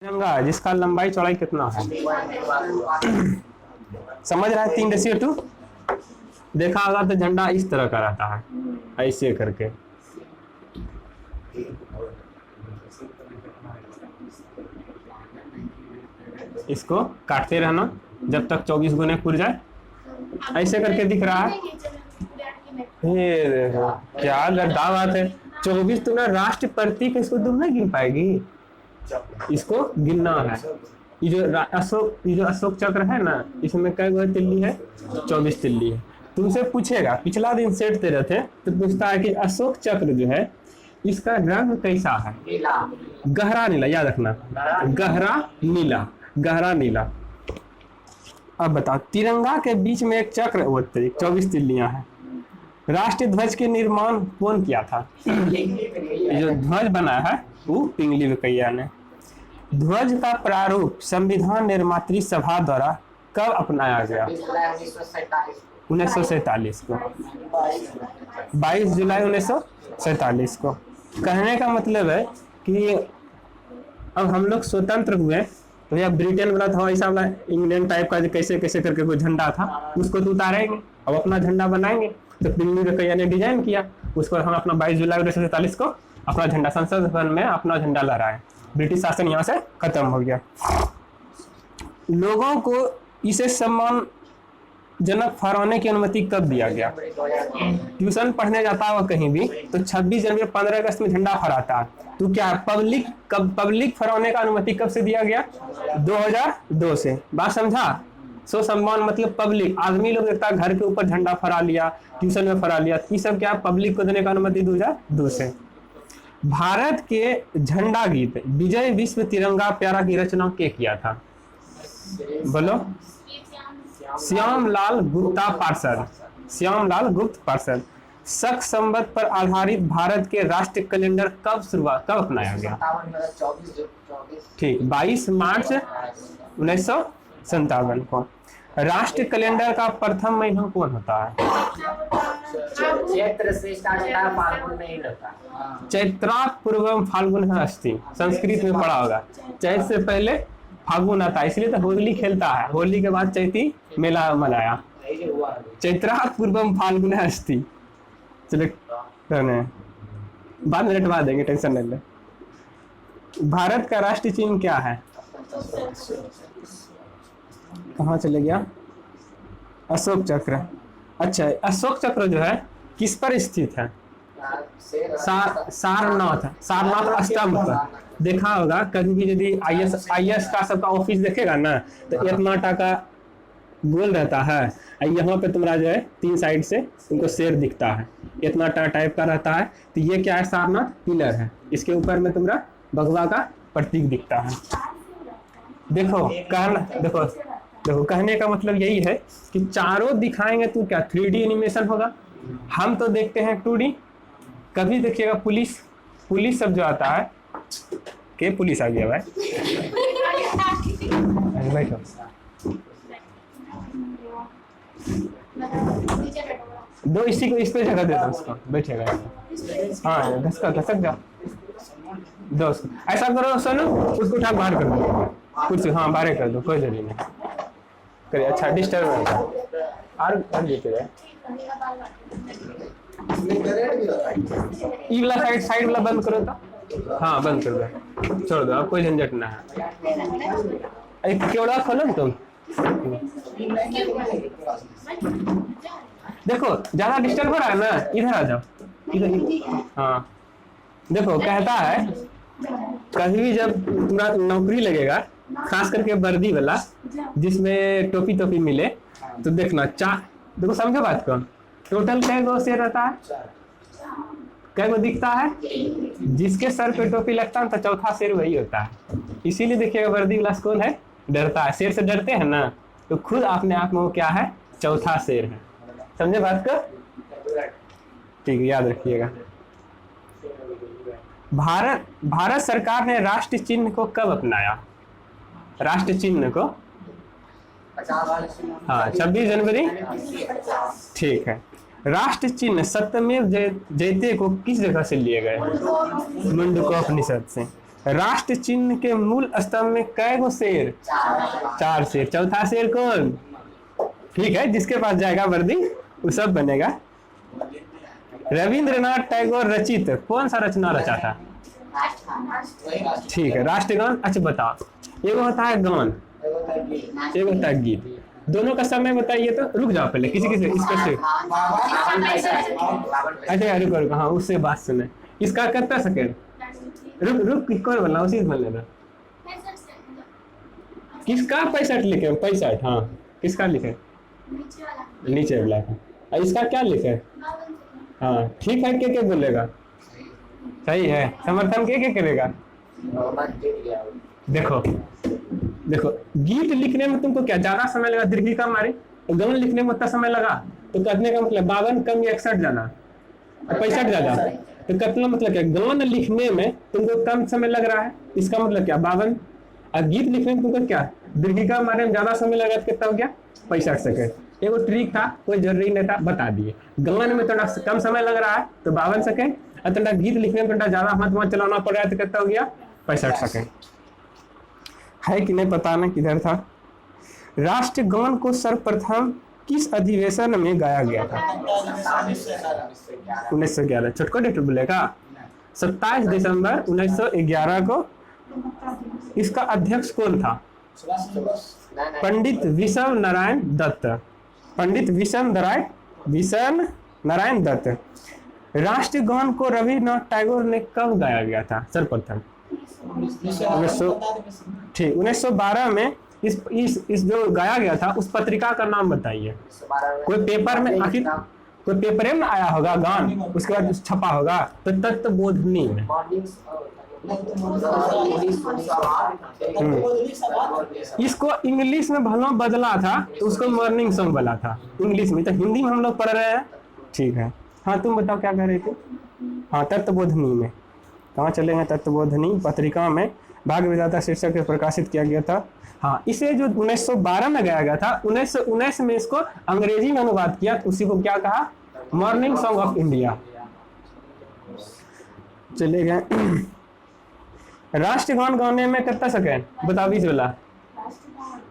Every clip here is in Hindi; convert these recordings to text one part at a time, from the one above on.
तिरंगा जिसका लंबाई चौड़ाई कितना है? समझ रहा है? 3:2। देखा होगा तो झंडा इस तरह का रहता है, ऐसे करके। इसको काटते रहना जब तक 24 गुने पुर जाए। ऐसे करके दिख रहा है। ये देखो क्या गद्दा बात है। 24 तुमने राष्ट्र प्रतीक, इसको तुम नहीं गिन पाएगी। इसको गिनना है। ये जो अशोक चक्र है ना, इसमें कई गो तिल्ली है? 24 तिल्ली है। तुमसे पूछेगा, पिछला दिन सेट दे रहे थे तो पूछता है कि अशोक चक्र जो है इसका रंग कैसा है? गहरा नीला, याद रखना, गहरा नीला, गहरा नीला। अब बताओ, तिरंगा के बीच में एक चक्र, वो 24 तिल्लियां हैं। राष्ट्रीय ध्वज के निर्माण कौन किया था? जो ध्वज बना है वो पिंगली वेंकैया ने। ध्वज का प्रारूप संविधान निर्मात्री सभा द्वारा कब अपनाया गया? 1947 को, 22 जुलाई 1947 को। कहने का मतलब है कि अब हम लोग स्वतंत्र हुए तो या ब्रिटेन वाला था ऐसा वाला इंग्लैंड टाइप का कैसे कैसे करके कोई झंडा था, उसको तो उतारेंगे, अब अपना झंडा बनाएंगे। तो पिंगली वेंकैया ने डिजाइन किया, उसको हम अपना 22 जुलाई 1947 को अपना झंडा संसद भवन में अपना झंडा लहराए। ब्रिटिश शासन यहाँ से खत्म हो गया। लोगों को इसे सम्मानजनक फहराने की अनुमति कब दिया गया? ट्यूशन पढ़ने जाता हुआ कहीं भी तो 26 जनवरी 15 अगस्त में झंडा फहराता, तो क्या पब्लिक फहराने का अनुमति कब से दिया गया? 2002 से। बात समझा? सो सम्मान मतलब पब्लिक, आदमी लोग देखता घर के ऊपर झंडा फहरा लिया, ट्यूशन में फहरा लिया, ये सब क्या पब्लिक को देने का अनुमति 2002 से। भारत के झंडा गीत विजय विश्व तिरंगा प्यारा की रचना के किया था? बोलो। श्यामलाल गुप्ता पार्षद, श्यामलाल गुप्त पार्षद। शक संवत पर आधारित भारत के राष्ट्रीय कैलेंडर कब अपनाया गया? ठीक, 22 मार्च 1957 को। राष्ट्रीय कैलेंडर का प्रथम महीना कौन होता है? चैत्र से स्टार्ट होता है, फाल्गुन में एंड होता है। चैत्रात पूर्वम फाल्गुन अस्ति, संस्कृत में पढ़ा होगा। चैत से पहले फाल्गुन आता है, इसलिए तो होली खेलता है। होली के बाद चैती मेला मनाया। चैत्रात पूर्वम फाल्गुन अस्ति। चलो बाद में रटवा देंगे, टेंशन नहीं ले। भारत का राष्ट्रीय चिन्ह क्या है? कहाँ चले गया? अशोक चक्र। अच्छा, अशोक चक्र जो है किस पर स्थित है? सारनाथ स्तंभ पर। देखा होगा कभी भी यदि आईएएस का सबका ऑफिस देखेगा ना तो इतना टाका गोल रहता है, यहाँ पे तुम्हारा जो है 3 साइड से तुमको शेर दिखता है, इतना टाइप का रहता है। तो ये क्या है? सारनाथ पिलर है, इसके ऊपर में तुम्हारा भगवा का प्रतीक दिखता है। देखो कहने का मतलब यही है कि चारों दिखाएंगे तो क्या 3D एनिमेशन होगा। हम तो देखते हैं 2D। कभी देखिएगा पुलिस सब जो आता है, के पुलिस आ गया भाई, बैठो। दो इसी को इस पे जगह देता उसको, बैठेगा। हाँ, घसक जा दो उसको। ऐसा करो सोनू, उसको उठा बाहर कर दो कुर्सी। हाँ, बाहर कर दो, कोई जरूरी नहीं करिए। अच्छा, डिस्टर्ब और देते रहे। ई वाला साइड वाला बंद करो तो। हाँ, बंद कर दो, छोड़ दो, अब कोई झंझट ना है। केवड़ा खोलो ना तुम। देखो ज्यादा डिस्टर्ब हो रहा है ना, इधर आ जाओ, इधर। हाँ, देखो कहता है कभी भी जब तुम्हारा नौकरी लगेगा, खास करके वर्दी वाला जिसमें टोपी मिले, तो देखना देखो, समझो बात को। टोटल कै गो शेर रहता है? कै गो दिखता है? जिसके सर पे टोपी लगता है तो चौथा शेर वही होता है। इसीलिए देखिएगा वर्दी वाला कौन है? डरता है। शेर से डरते हैं ना, तो खुद अपने आप में वो क्या है? चौथा शेर है। समझे बात को? ठीक है, याद रखिएगा। भारत सरकार ने राष्ट्रीय चिन्ह को कब अपनाया? राष्ट्रीय चिन्ह को? हाँ, 26 जनवरी। ठीक है। राष्ट्रीय चिन्ह सत्यमेव जयते को किस जगह से लिए गए? मुंडकोपनिषद से। राष्ट्र चिन्ह के मूल स्तंभ में कै गो शेर? 4 शेर। चौथा शेर कौन? ठीक है, जिसके पास जाएगा वर्दी वो सब बनेगा। रविंद्रनाथ टैगोर रचित कौन सा रचना रचा था? ठीक है, राष्ट्रगान। अच्छा बताओ, एगो होता है गान, एगो होता है गीत, दोनों का समय बताइए तो। रुक जाओ पहले, किसी किसी स्पेसिफिक। अच्छा रुको रुको, हाँ उससे बात सुने। इसका कितना सेकेंड? रुक रुक, कौन बोलना? उसी बोलने दो। किसका 65 लिखे? 65, हाँ किसका लिखे? नीचे वाला का। इसका क्या लिखे? हाँ ठीक है, के बोलेगा? सही है, समर्थन के करेगा? देखो देखो, गीत लिखने में तुमको क्या ज्यादा समय लगा? दीर्घी का मारे। गान लिखने में उतना समय लगा तो कहने का मतलब 52 कम 61 ज्यादा, 65 ज्यादा, तो कितना मतलब क्या? गान लिखने में तुमको कम समय लग रहा है, इसका मतलब क्या? 52। और गीत लिखने में तुमको क्या दीर्घी का मारे में ज्यादा समय लगा, कितना हो गया? 65 सेकेंड। एगो ट्रिक था, कोई जरूरी नहीं था, बता दिए। गान में थोड़ा कम समय लग रहा है तो 52 सेकेंड, और थोड़ा गीत लिखने में थोड़ा ज्यादा हाथ चलाना पड़ रहा है तो कितना हो गया? 65 सेकेंड। है कि नहीं पता नहीं किधर था। राष्ट्रगान को सर्वप्रथम किस अधिवेशन में गाया गया था? 1911। छोटको डेट बोलेगा? 27 दिसंबर 1911 को। इसका अध्यक्ष कौन था? पंडित विषम नारायण दत्त। पंडित विषम नारायण दत्त। राष्ट्रगान को रविन्द्रनाथ टैगोर ने कब गाया गया था सर्वप्रथम? 1912 में। इस जो गाया गया था उस पत्रिका का नाम बताइए। कोई पेपर में, आखिर कोई पेपर में आया होगा गान, उसके बाद छपा होगा तो तत्वबोधिनी में। इसको इंग्लिश में भला बदला था तो उसको मॉर्निंग सॉन्ग बोला था इंग्लिश में, तो हिंदी में हम लोग पढ़ रहे हैं। ठीक है, हाँ तुम बताओ क्या कह रहे थे? हाँ तत्वबोधिनी में। कहाँ चले हैं? तत्वबोधिनी पत्रिका में भाग्य विधाता शीर्षक से प्रकाशित किया गया था। हाँ, इसे जो 1912 में गाया गया था, 1919 में इसको अंग्रेजी में अनुवाद किया, तो उसी को क्या कहा? Morning song of India. चले गए। राष्ट्रगान गाने में कितना सेकेंड बताओ? 20 वाला।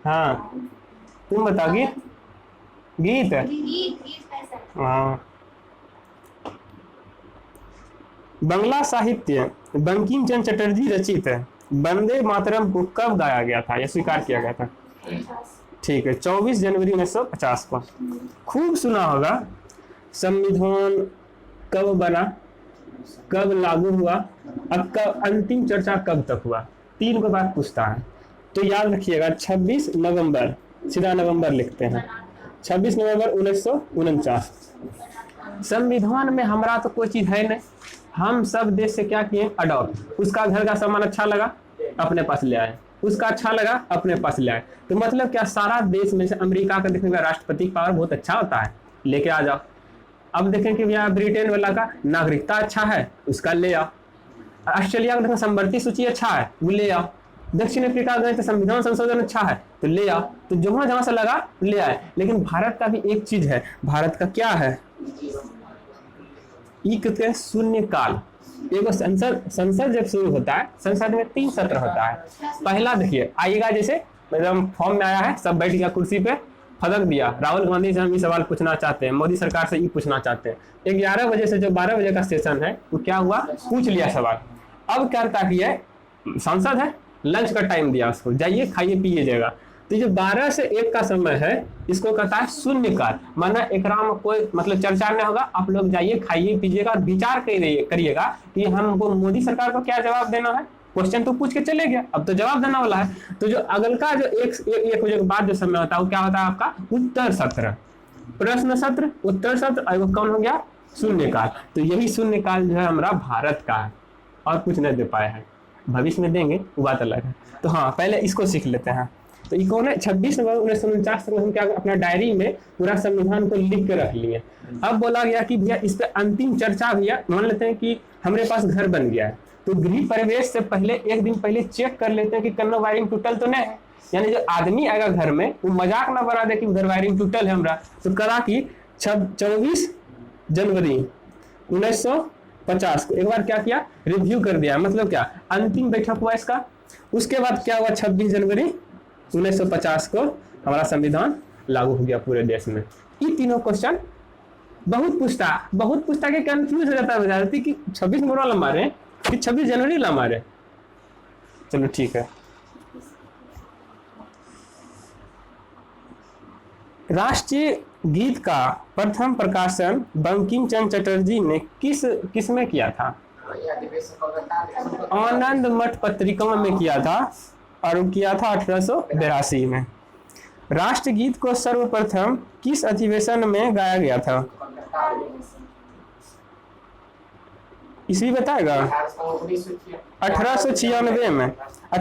हाँ तुम बताओ। गीत हाँ। बंगला साहित्य बंकिम चंद्र चटर्जी रचित वंदे मातरम को कब गाया गया था या स्वीकार किया गया था? ठीक है, 24 जनवरी 1950 को। खूब सुना होगा। संविधान कब बना, कब लागू हुआ, अब कब अंतिम चर्चा कब तक हुआ? 3 को बात पूछता है तो याद रखिएगा। 26 नवंबर, सीधा नवंबर लिखते हैं। 26 नवंबर 1949। संविधान में हमारा तो कोई चीज है नहीं, हम सब देश से क्या किए? अडॉप्ट। उसका घर का सामान अच्छा लगा अपने पास ले आए, उसका अच्छा लगा अपने पास ले आए। तो मतलब क्या सारा देश में से अमेरिका का देखने का राष्ट्रपति पावर बहुत अच्छा होता है, लेके आ जाओ। अब देखें कि भैया ब्रिटेन वाला का नागरिकता अच्छा है, उसका ले आओ। ऑस्ट्रेलिया का संवर्ती सूची अच्छा है, वो ले आओ। दक्षिण अफ्रीका गए तो संविधान संशोधन अच्छा है तो ले आओ। तो जहां से लगा ले आए। लेकिन भारत का भी एक चीज है, भारत का क्या है? कहते शून्य काल। एगो संसद जब शुरू होता है, संसद में 3 सत्र होता है। पहला देखिए आइएगा, जैसे मतलब फॉर्म में आया है, सब बैठ गया कुर्सी पे, फदक दिया, राहुल गांधी से हम ये सवाल पूछना चाहते हैं, मोदी सरकार से ये पूछना चाहते हैं। 11 बजे से जो 12 बजे का सेशन है वो क्या हुआ? पूछ लिया सवाल। अब क्या करता है? सांसद है, लंच का टाइम दिया उसको, जाइए खाइए पिए जाएगा। तो जो 12 से 1 का समय है इसको कहता है शून्यकाल। माना एकरा में कोई मतलब चर्चा नहीं होगा, आप लोग जाइए खाइए पीजिएगा, विचार करिएगा कि हमको मोदी सरकार को क्या जवाब देना है। क्वेश्चन तो पूछ के चले गया, अब तो जवाब देना वाला है। तो जो अगल का जो एक बजे के बाद जो समय होता है वो क्या होता है? आपका उत्तर सत्र, प्रश्न सत्र, उत्तर सत्र, और वो कौन हो गया? शून्यकाल। तो यही शून्यकाल जो है हमारा भारत का है, और कुछ नहीं दे पाए हैं। भविष्य में देंगे वो बात अलग है। तो हाँ पहले इसको सीख लेते हैं। तो ये कौन है? 26 नवंबर 1949 तक हम क्या अपना डायरी में पूरा संविधान को लिख के रख लिए। अब बोला गया कि भैया इस पे अंतिम चर्चा, भैया मान लेते हैं कि हमारे पास घर बन गया है, तो गृह प्रवेश से पहले 1 दिन पहले चेक कर लेते हैं कि कन्नो वायरिंग टूटल तो नहीं है। यानी जो आदमी आएगा घर में वो मजाक ना बना दे कि उधर वायरिंग टूटल है हमरा। तो करा कि 24 जनवरी 1950 को एक बार क्या किया, रिव्यू कर दिया, मतलब क्या अंतिम बैठक हुआ इसका। उसके बाद क्या हुआ, 26 जनवरी 1950 को हमारा संविधान लागू हो गया पूरे देश में। ये तीनों क्वेश्चन बहुत पूछता के कंफ्यूज हो जाता है कि 26 मोरा लंबा रहे कि 26 जनवरी लंबा रहे। चलो ठीक है। राष्ट्रीय गीत का प्रथम प्रकाशन बंकिम चंद्र चटर्जी ने किस में किया था? आनंद मठ पत्रिका में किया था और किया था 1882 में। राष्ट्रगीत को सर्वप्रथम किस अधिवेशन में गाया गया था? इसी बताएगा। 1896 में।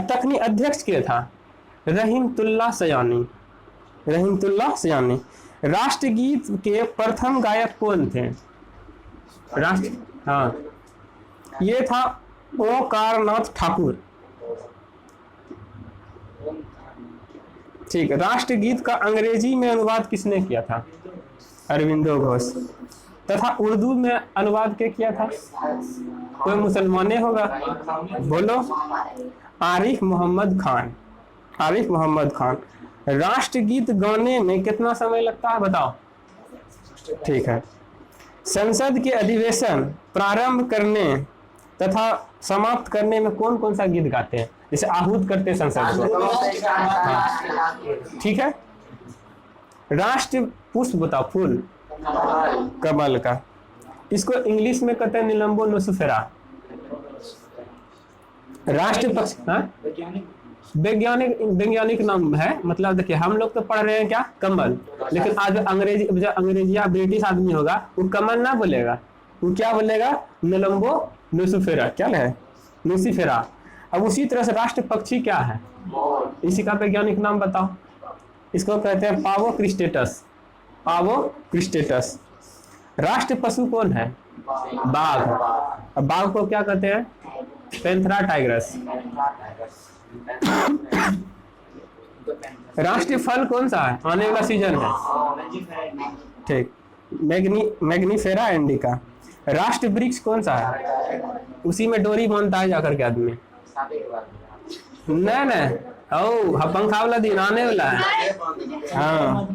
तखनी अध्यक्ष के था रहीमतुल्लाह सयानी। राष्ट्रगीत के प्रथम गायक कौन थे? हाँ, ये था ओंकारनाथ ठाकुर। ठीक है। राष्ट्रगीत का अंग्रेजी में अनुवाद किसने किया था? अरविंदो घोष। तथा उर्दू में अनुवाद क्या किया था? कोई मुसलमाने होगा, बोलो। आरिफ मोहम्मद खान। राष्ट्रगीत गाने में कितना समय लगता है बताओ? ठीक है। संसद के अधिवेशन प्रारंभ करने तथा समाप्त करने में कौन कौन सा गीत गाते हैं? जैसे आहूत करते हैं संसद को। ठीक है। राष्ट्र पुष्प बताओ, फूल कमल का। इसको इंग्लिश में कहते हैं निलंबो नोसिफेरा। राष्ट्र पक्षी वैज्ञानिक नाम है। मतलब देखिए हम लोग तो पढ़ रहे हैं क्या, कमल, लेकिन आज अंग्रेजी या ब्रिटिश आदमी होगा वो कमल ना बोलेगा, वो क्या बोलेगा? निलंबो नोसिफेरा। क्या है? नोसिफेरा। अब उसी तरह से राष्ट्र पक्षी क्या है, इसी का वैज्ञानिक नाम बताओ। इसको कहते हैं पावो क्रिस्टेटस। राष्ट्र पशु कौन है? बाघ। अब बाघ को क्या कहते हैं? Panthera tigris. राष्ट्रीय फल कौन सा है? आने वाला सीजन है, ठीक, मैग्नीफेरा इंडिका। राष्ट्र वृक्ष कौन सा है? उसी में डोरी बांधता है जाकर के आदमी। नहीं, पंखा वाला दिन आने वाला है। हाँ,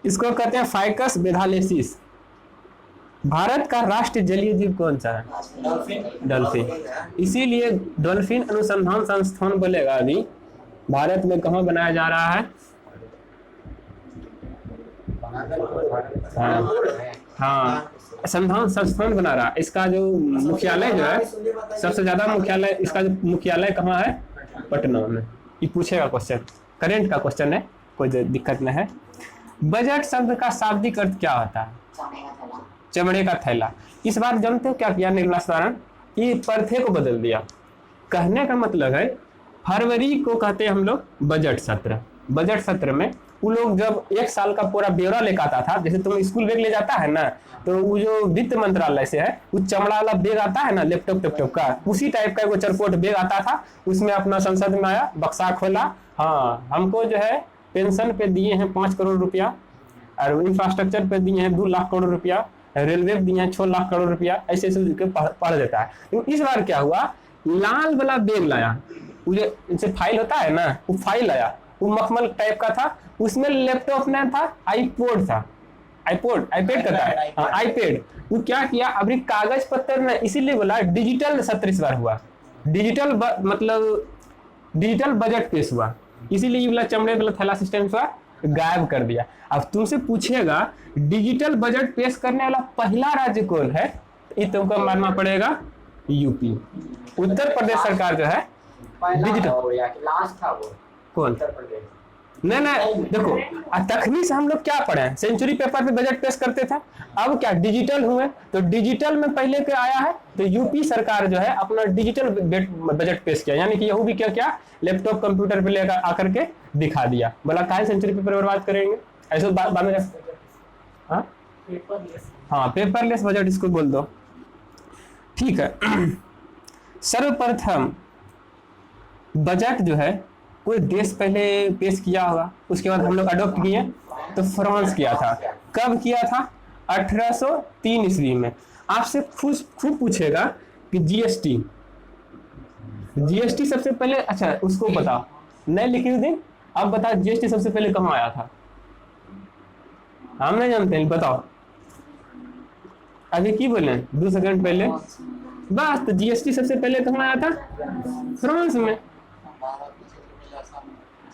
इसको कहते हैं फाइकस बेथालेसिस। भारत का राष्ट्रीय जलीय जीव कौन सा है? डॉल्फिन। इसीलिए डॉल्फिन अनुसंधान संस्थान बोलेगा अभी भारत में कहाँ बनाया जा रहा है? हाँ, संधान संस्थान बना रहा है। इसका जो मुख्यालय जो है, सबसे ज्यादा मुख्यालय, इसका जो मुख्यालय कहाँ है? पटना में। ये पूछेगा क्वेश्चन, करेंट का क्वेश्चन है, कोई दिक्कत नहीं है। बजट शब्द का शाब्दिक अर्थ क्या होता है? चमड़े का थैला। इस बार जानते हो क्या किया निर्मला सीतारमण? ये पर्थे को बदल दिया। कहने का मतलब है फरवरी को कहते हैं हम लोग बजट सत्र। बजट सत्र में वो लोग जब एक साल का पूरा ब्यौरा लेकर आता था, जैसे तुम स्कूल बैग ले जाता है ना, तो वो जो वित्त मंत्रालय से है वो चमड़ा वाला बैग आता है ना, लैपटॉप का, उसी टाइप का वो चरकोट बैग आता था। उसमें अपना संसद में आया, बक्सा खोला, हाँ हमको जो है पेंशन पे दिए हैं 5 करोड़ रुपया, और इंफ्रास्ट्रक्चर पे दिए हैं 2 लाख करोड़ रुपया, रेलवे दिए हैं 6 लाख करोड़ रुपया, ऐसे पढ़ देता है। तो इस बार क्या हुआ, लाल वाला बैग लाया, वो जो फाइल होता है ना, वो फाइल आया, वो मखमल टाइप का था, उसमें लैपटॉप नहीं था, आईपैड था, आईपैड कहता है, हाँ आईपैड। वो क्या किया, अभी कागज पत्तर में, इसीलिए बोला डिजिटल सत्र इस बार हुआ, डिजिटल मतलब डिजिटल बजट पेश हुआ, इसीलिए वाला चमड़े वाला थैला सिस्टम हुआ गायब कर दिया। अब तुमसे पूछेगा डिजिटल बजट पेश करने वाला पहला राज्य कौन है, ये तुमको मानना पड़ेगा यूपी। उत्तर प्रदेश सरकार जो है डिजिटल लास्ट था वो कौन? नहीं देखो, तखनी से हम लोग क्या पढ़े, सेंचुरी पेपर पे बजट पेश करते थे, अब क्या डिजिटल हुए, तो डिजिटल में पहले क्या आया है, तो यूपी सरकार जो है अपना डिजिटल बजट पेश किया, यानी कि यहू भी क्या लैपटॉप कंप्यूटर पे लेकर आकर के दिखा दिया। बोला काहे सेंचुरी पेपर बर्बाद करेंगे, ऐसे बाद में हाँ पेपरलेस बजट इसको बोल दो। ठीक है, सर्वप्रथम बजट जो है कोई देश पहले पेश किया होगा, उसके बाद हम लोग अडॉप्ट किए, तो फ्रांस किया था। कब किया था? 1803 ईस्वी में। आपसे खूब पूछेगा कि जीएसटी, जीएसटी सबसे पहले, अच्छा उसको बताओ, नहीं लिखी दिन, अब बताओ जीएसटी सबसे पहले कहाँ आया था? हम नहीं जानते हैं, बताओ अभी की बोले 2 सेकंड पहले, बस। तो जीएसटी सबसे पहले कहाँ आया था? फ्रांस में।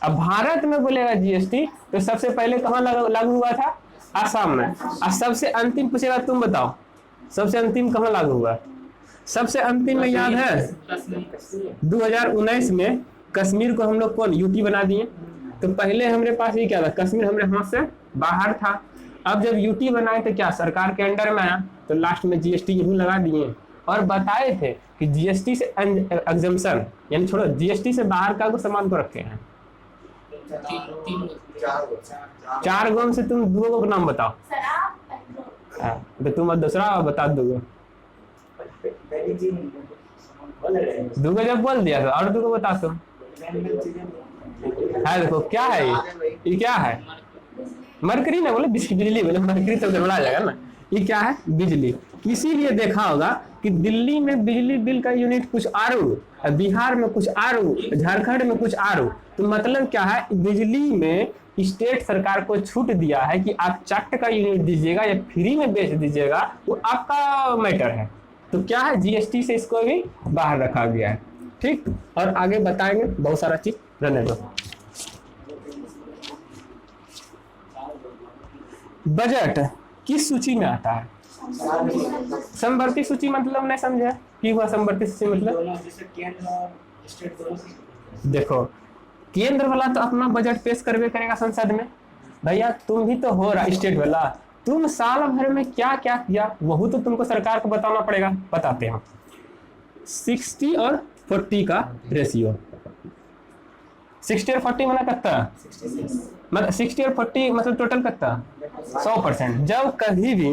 अब भारत में बोलेगा जीएसटी तो सबसे पहले कहाँ लागू हुआ था? आसाम में। अब सबसे अंतिम पूछेगा, तुम बताओ सबसे अंतिम कहाँ लागू हुआ? सबसे अंतिम में याद है 2019 में कश्मीर को हम लोग कौन यूटी बना दिए। तो पहले हमारे पास ये क्या था, कश्मीर हमारे हाथ से बाहर था। अब जब यूटी बनाए तो क्या सरकार के अंडर में आया, तो लास्ट में जीएसटी यही लगा दिए और बताए थे कि जीएसटी से एग्जम्पशन, यानी छोड़ो जीएसटी से बाहर का को सामान को रखे हैं। 4 गो से तुम 2 गो का नाम बताओ। तो तुम दूसरा बता दोगे, 2 गो जब बोल दिया तो और 2 गो बता दो। है देखो क्या है ये क्या है? मरकरी ना बोले, बिजली बोले, मरकरी तो गड़बड़ा जाएगा ना। ये क्या है? बिजली। इसीलिए देखा होगा कि दिल्ली में बिजली बिल का यूनिट कुछ आरू, बिहार में कुछ आरू, झारखंड में कुछ आरू। तो मतलब क्या है, बिजली में स्टेट सरकार को छूट दिया है कि आप चार्ट का यूनिट दीजिएगा या फ्री में बेच दीजिएगा, वो आपका मैटर है। तो क्या है, जीएसटी से इसको भी बाहर रखा गया है। ठीक, और आगे बताएंगे बहुत सारा चीज, रहने दो। बजट किस सूची में आता है? समवर्ती सूची मतलब नहीं समझे की हुआ समवर्ती सूची मतलब? देखो केंद्र वाला तो अपना बजट पेश करवे करेगा संसद में, भैया तुम भी तो हो रहा स्टेट वाला, तुम साल भर में क्या क्या किया वह तो तुमको सरकार को बताना पड़ेगा। बताते हैं 60 और 40 का रेशियो। 60 और 40 माना कितना? मतलब 60 और 40 मतलब टोटल कितना? 100%। जब कभी भी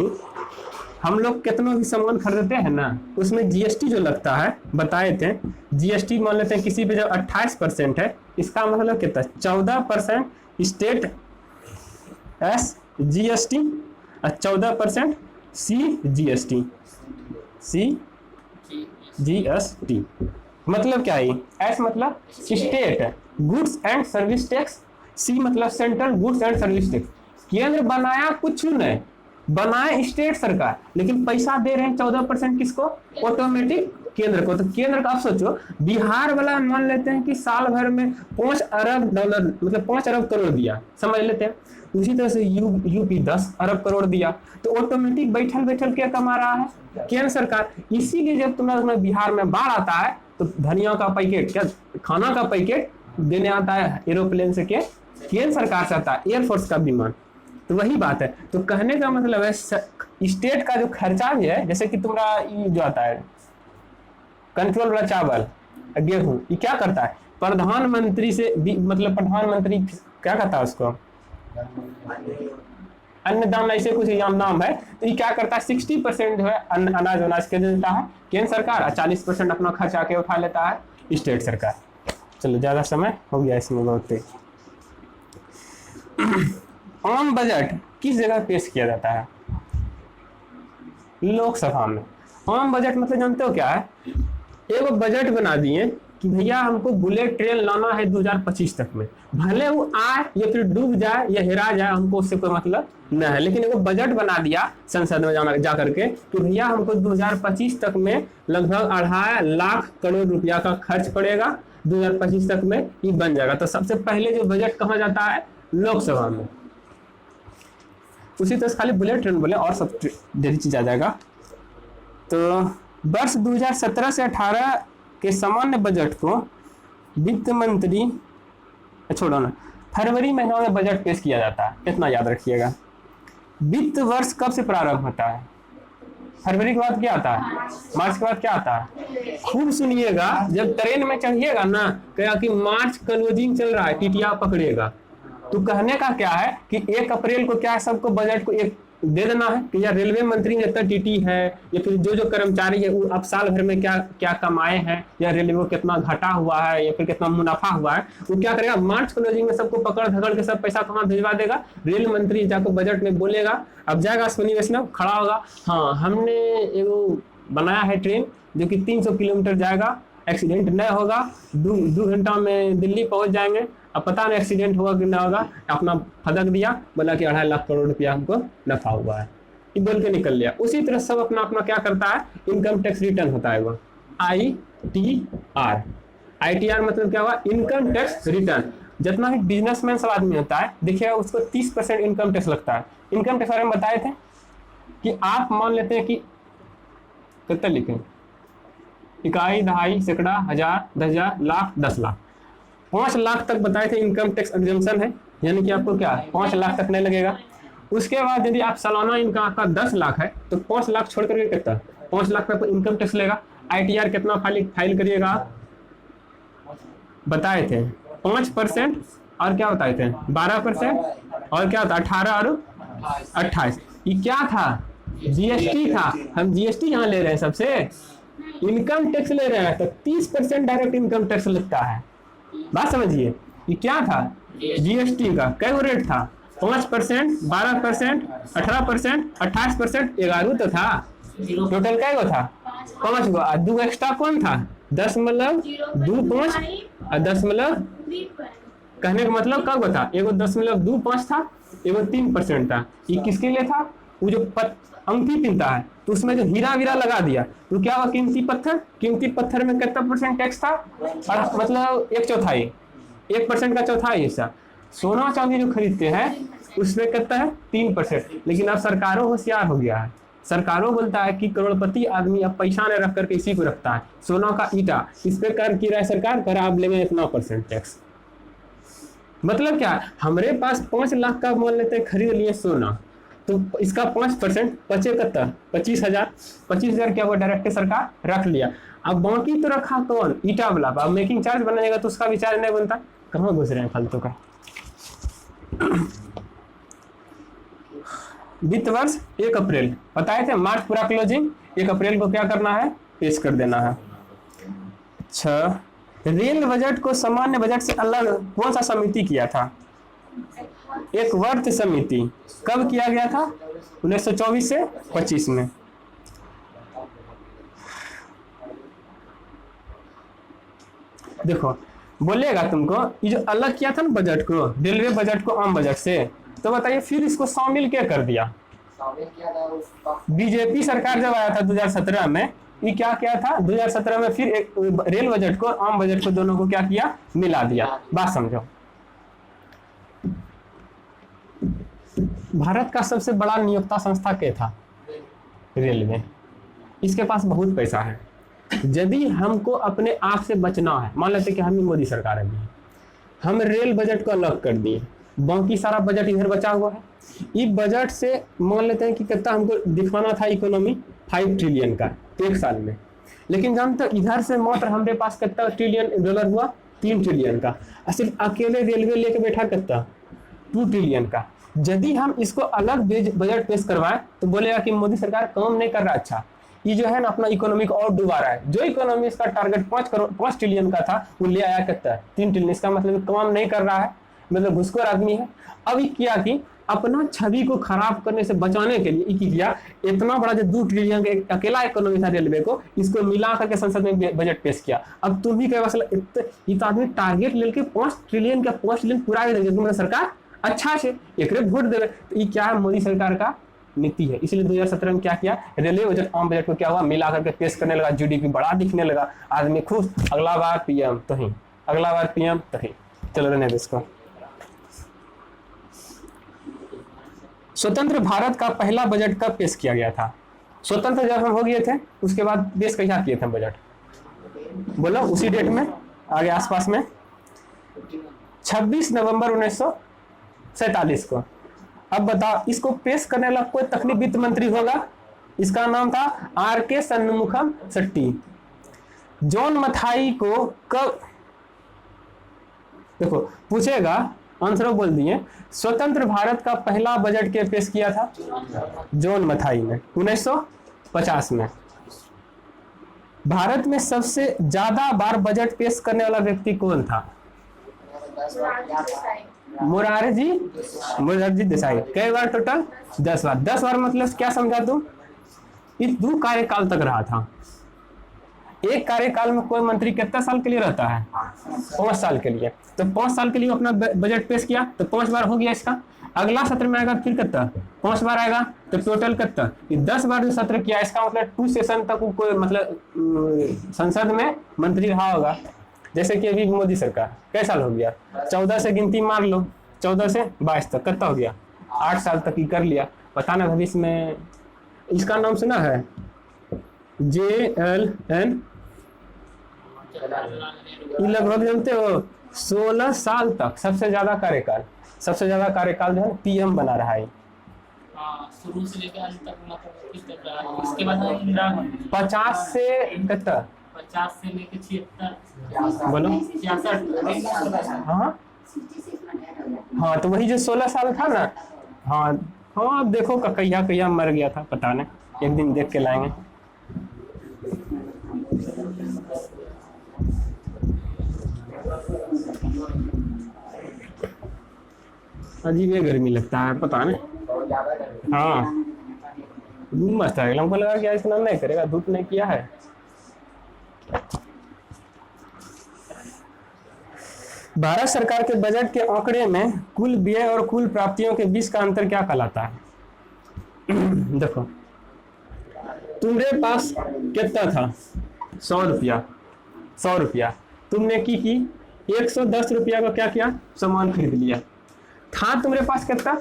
हम लोग कितना भी सामान खरीदते हैं ना, उसमें जीएसटी जो लगता है, बताए थे जीएसटी मान लेते हैं किसी पे जब 28% है, इसका मतलब कितना? 14% स्टेट एस जीएसटी और 14% सी जीएसटी। सी जीएसटी मतलब क्या है? एस मतलब state goods and service tax, C मतलब central goods and service tax. केंद्र बनाया कुछ नहीं, बनाए स्टेट सरकार, लेकिन पैसा दे रहे हैं 14% किसको? ऑटोमेटिक केंद्र को। तो केंद्र का आप सोचो, बिहार वाला मान लेते हैं कि साल भर में 5 अरब डॉलर मतलब 5 अरब करोड़ दिया, समझ लेते हैं। उसी तरह से यूपी 10 अरब करोड़ दिया, तो ऑटोमेटिक बैठल बैठल क्या कमा रहा है? केंद्र सरकार। इसीलिए जब तुम्हारा बिहार में बाढ़ आता है तो धनिया का पैकेट, क्या खाना का पैकेट देने आता है एरोप्लेन से, के केंद्र सरकार से आता है, एयरफोर्स का विमान। तो वही बात है। तो कहने का मतलब है स्टेट का जो खर्चा भी है, जैसे कि तुम्हारा जो आता है कंट्रोल वाला चावल गेहूं, ये क्या करता है? प्रधानमंत्री से मतलब प्रधानमंत्री क्या कहता है उसको? अन्नदान ऐसे कुछ नाम है। तो ये क्या करता है? 60% जो है अनाज के देता है केंद्र सरकार, और 40% अपना खर्चा के उठा लेता है स्टेट सरकार। चलो ज्यादा समय हो गया इसमें बहुत। आम बजट किस जगह पेश किया जाता है? लोकसभा में। आम बजट मतलब जानते हो क्या है? एक बजट बना दिए कि भैया हमको बुलेट ट्रेन लाना है 2025 तक में, भले वो आए या फिर डूब जाए या हेरा जाए, हमको उससे कोई मतलब न है, लेकिन एक बजट बना दिया संसद में जा करके कि भैया हमको 2025 तक में लगभग 2.5 लाख करोड़ रुपया का खर्च पड़ेगा, 2025 तक में ये बन जाएगा। तो सबसे पहले जो बजट कहाँ जाता है? लोकसभा में। उसी तरह खाली बुलेट ट्रेन बोले और सब ढेरी चीज आ जाएगा। तो वर्ष 2017 से 18 के सामान्य बजट को वित्त मंत्री, छोड़ो ना, फरवरी महीना में बजट पेश किया जाता है, इतना याद रखिएगा। वित्त वर्ष कब से प्रारंभ होता है? फरवरी के बाद क्या आता है? मार्च के बाद क्या आता है? खूब सुनिएगा, जब ट्रेन में चढ़िएगा ना, क्या कि मार्च क्लोजिंग चल रहा है, टीटिया पकड़िएगा। तो कहने का क्या है कि 1 अप्रैल को क्या है, सबको बजट को एक दे देना है कि यार रेलवे मंत्री जितना टीटी है या फिर जो जो कर्मचारी है वो अब साल भर में क्या क्या कमाए हैं, या रेलवे को कितना घाटा हुआ है या फिर कितना मुनाफा हुआ है, वो क्या करेगा मार्च क्लोजिंग में सबको पकड़ धकड़ के सब पैसा कहाँ भिजवा देगा, रेल मंत्री जाकर बजट में बोलेगा। अब जाएगा अश्विनी वैष्णव खड़ा होगा, हाँ हमने एगो बनाया है ट्रेन जो कि 300 किलोमीटर जाएगा, एक्सीडेंट नहीं होगा, 2 घंटा में दिल्ली पहुंच जाएंगे। अब पता नहीं एक्सीडेंट होगा कि ना होगा, अपना फदक दिया, बोला कि 2.5 लाख करोड़ रुपया हमको नफा हुआ है, ये बोल के निकल लिया। उसी तरह सब अपना अपना क्या करता है, इनकम टैक्स रिटर्न होता है वो ITR। ITR मतलब क्या हुआ, इनकम टैक्स रिटर्न। जितना भी बिजनेसमैन सब आदमी होता है देखिएगा उसको 30% इनकम टैक्स लगता है। इनकम टैक्स बारे में बताए थे कि आप मान लेते हैं कि कितना लिखें, इकाई, दहाई, सैकड़ा, हजार, 10,000, लाख, 10 लाख, 5 लाख तक बताए थे इनकम टैक्स एग्जम्पशन है, यानी कि आपको क्या 5 लाख तक नहीं लगेगा। उसके बाद यदि आप सालाना इनकम आपका 10 लाख है तो 5 लाख छोड़ करके कितना 5 लाख पे इनकम टैक्स लेगा। ITR कितना फाइल करिएगा आप बताए थे 5% और क्या बताए थे 12% और क्या होता 18 और 28। ये क्या था, GST था। हम GST यहाँ ले रहे हैं, सबसे इनकम टैक्स ले रहे हैं, तो 30% डायरेक्ट इनकम टैक्स लगता है। बात समझिए, ये क्या था GST का कै रेट था 5%, 12%, 18%, 28%, 11 तो था, टोटल कै गो था 5 गो, 2 एक्स्ट्रा कौन था 10.25 और 10 कहने का मतलब कब था, एगो 10.25 था, एगो 3% था। ये किसके लिए था, वो जो अंगूठी पहनता है तो उसमें जो हीरा वीरा लगा दिया तो क्या हुआ, कीमती पत्थर में कितना % टैक्स था, और मतलब 1/4, 1% का चौथाई हिस्सा। सोना चांदी जो खरीदते हैं उसमें कितना है 3%। लेकिन अब सरकारों होशियार हो गया है, सरकारों बोलता है कि करोड़पति आदमी अब पैसा नहीं रख करके इसी को रखता है, सोना का ईटा, इस पे कर की रहा है सरकार, पर आप लेंगे इतना % टैक्स। मतलब क्या, हमारे पास 5 लाख का मान लेते हैं खरीद लिए सोना, तो इसका 5% बचे कितना 25,000 क्या हुआ डायरेक्ट सरकार रख लिया। अब बाकी तो रखा कौन, ईटा वाला। अब मेकिंग चार्ज बनेगा तो उसका भी चार्ज नहीं बनता, कहाँ घुस रहे हैं फालतू का। वित्त वर्ष 1 अप्रैल बताए थे, मार्च पूरा क्लोजिंग, 1 अप्रैल को क्या करना है, पेश कर देना है। अच्छा, रेल बजट को सामान्य बजट से अलग कौन सा समिति किया था, एक वर्त समिति। कब किया गया था, 1924 से 25 में। देखो बोलेगा तुमको ये जो अलग किया था ना बजट को, रेलवे बजट को आम बजट से, तो बताइए फिर इसको शामिल क्या कर दिया। बीजेपी सरकार जब आया था 2017 में, ये क्या किया था 2017 में, फिर एक रेल बजट को आम बजट को दोनों को क्या किया, मिला दिया। बात समझो, भारत का सबसे बड़ा नियोक्ता संस्था क्या था, रेलवे। इसके पास बहुत पैसा है। यदि हमको अपने आप से बचना है, मान लेते कि हम ही मोदी सरकार है, हम रेल बजट को अलग कर दिए, बाकी सारा बजट इधर बचा हुआ है। इस बजट से मान लेते हैं कि कितना हमको दिखाना था इकोनॉमी 5 ट्रिलियन का 1 साल में, लेकिन जानते इधर से मात्र हमारे पास कितना ट्रिलियन डॉलर हुआ, 3 ट्रिलियन का। सिर्फ अकेले रेलवे लेके बैठा कितना 2 ट्रिलियन का। यदि हम इसको अलग बजट पेश करवाएं तो बोलेगा कि मोदी सरकार काम नहीं कर रहा। अच्छा, ये जो है ना अपना इकोनॉमी को और डुबा रहा है। जो इकोनॉमी इसका टारगेट 5 ट्रिलियन का था वो ले आया कितना 3 ट्रिलियन। इसका मतलब काम नहीं कर रहा है, मतलब घुसखोर आदमी है। अब ये किया कि अपना छवि को खराब करने से बचाने के लिए किया, इतना बड़ा जो 2 ट्रिलियन का अकेला इकोनॉमी था रेलवे को, इसको मिला करके संसद में बजट पेश किया। अब तुम भी कह ये तो आदमी टारगेट लेके 5 ट्रिलियन का 5 ट्रिलियन पूरा देगा सरकार, अच्छा से एक वोट देवे। तो ये क्या है, मोदी सरकार का नीति है। इसलिए 2017 में क्या किया, रेलवे बजट आम बजट को क्या हुआ, मिला करके पेश करने लगा। GDP बड़ा दिखने लगा, आदमी खुश, अगला बार PM तो ही, अगला बार PM तो ही। चलो रहने दो इसको। स्वतंत्र भारत का पहला बजट कब पेश किया गया था, स्वतंत्र जब हम हो गए थे उसके बाद पेश कैसा किए थे बजट, बोलो उसी डेट में, आगे आसपास में 26 नवंबर 1947 को। अब बताओ, इसको पेश करने वाला कोई तकनीक वित्त मंत्री होगा, इसका नाम था RK शनमुखम शेट्टी। जॉन मथाई को कब, देखो पूछेगा आंसर बोल दिए। स्वतंत्र भारत का पहला बजट के पेश किया था जॉन मथाई ने 1950 में। भारत में सबसे ज्यादा बार बजट पेश करने वाला व्यक्ति कौन था? मोरारजी देसाई। कई बार टोटल? 10 बार। 10 बार मतलब क्या समझा तुम? इस 2 कार्यकाल तक रहा था। एक कार्यकाल में कोई मंत्री कितना साल के लिए रहता है? 5 साल के लिए। तो 5 साल के लिए अपना बजट पेश किया तो 5 बार हो गया इसका। अगला सत्र में आएगा फिर कितना? 5 बार आएगा तो टोटल कितना? 10 बार जो सत्र किया, इसका मतलब 2 सेशन तक कोई मतलब संसद में मंत्री रहा होगा। जैसे कि अभी मोदी सरकार कई साल हो गया? 14 से गिनती मार लो, 14 से 22 तक कितना हो गया? 8 साल तक ही कर लिया। पता ना भविष्य में इसका नाम सुना है? JLN। लगभग जानते हो 16 साल तक सबसे ज्यादा कार्यकाल जो है PM बना रहा है। शुरू से लेकर अंत तक मतलब किस तरह। इसके बाद इंदिरा गांधी 50 से कितना? 50 से लेकर 76 बोलो। 66। हाँ हाँ, तो वही जो 16 साल था ना। हाँ हाँ, अब देखो कहिया मर गया था पता नहीं, एक दिन देख के लाएंगे। अजीब ही गर्मी लगता है पता नहीं। हाँ मस्त है, हमको लगा कि स्नान नहीं करेगा, धूप नहीं किया है। भारत सरकार के बजट के आंकड़े में कुल व्यय और कुल प्राप्तियों के बीच का अंतर क्या कहलाता है? देखो तुम्हारे पास कितना था? 100 रुपया। तुमने की 110 रुपया का क्या किया? सामान खरीद लिया। था तुम्हारे पास कितना?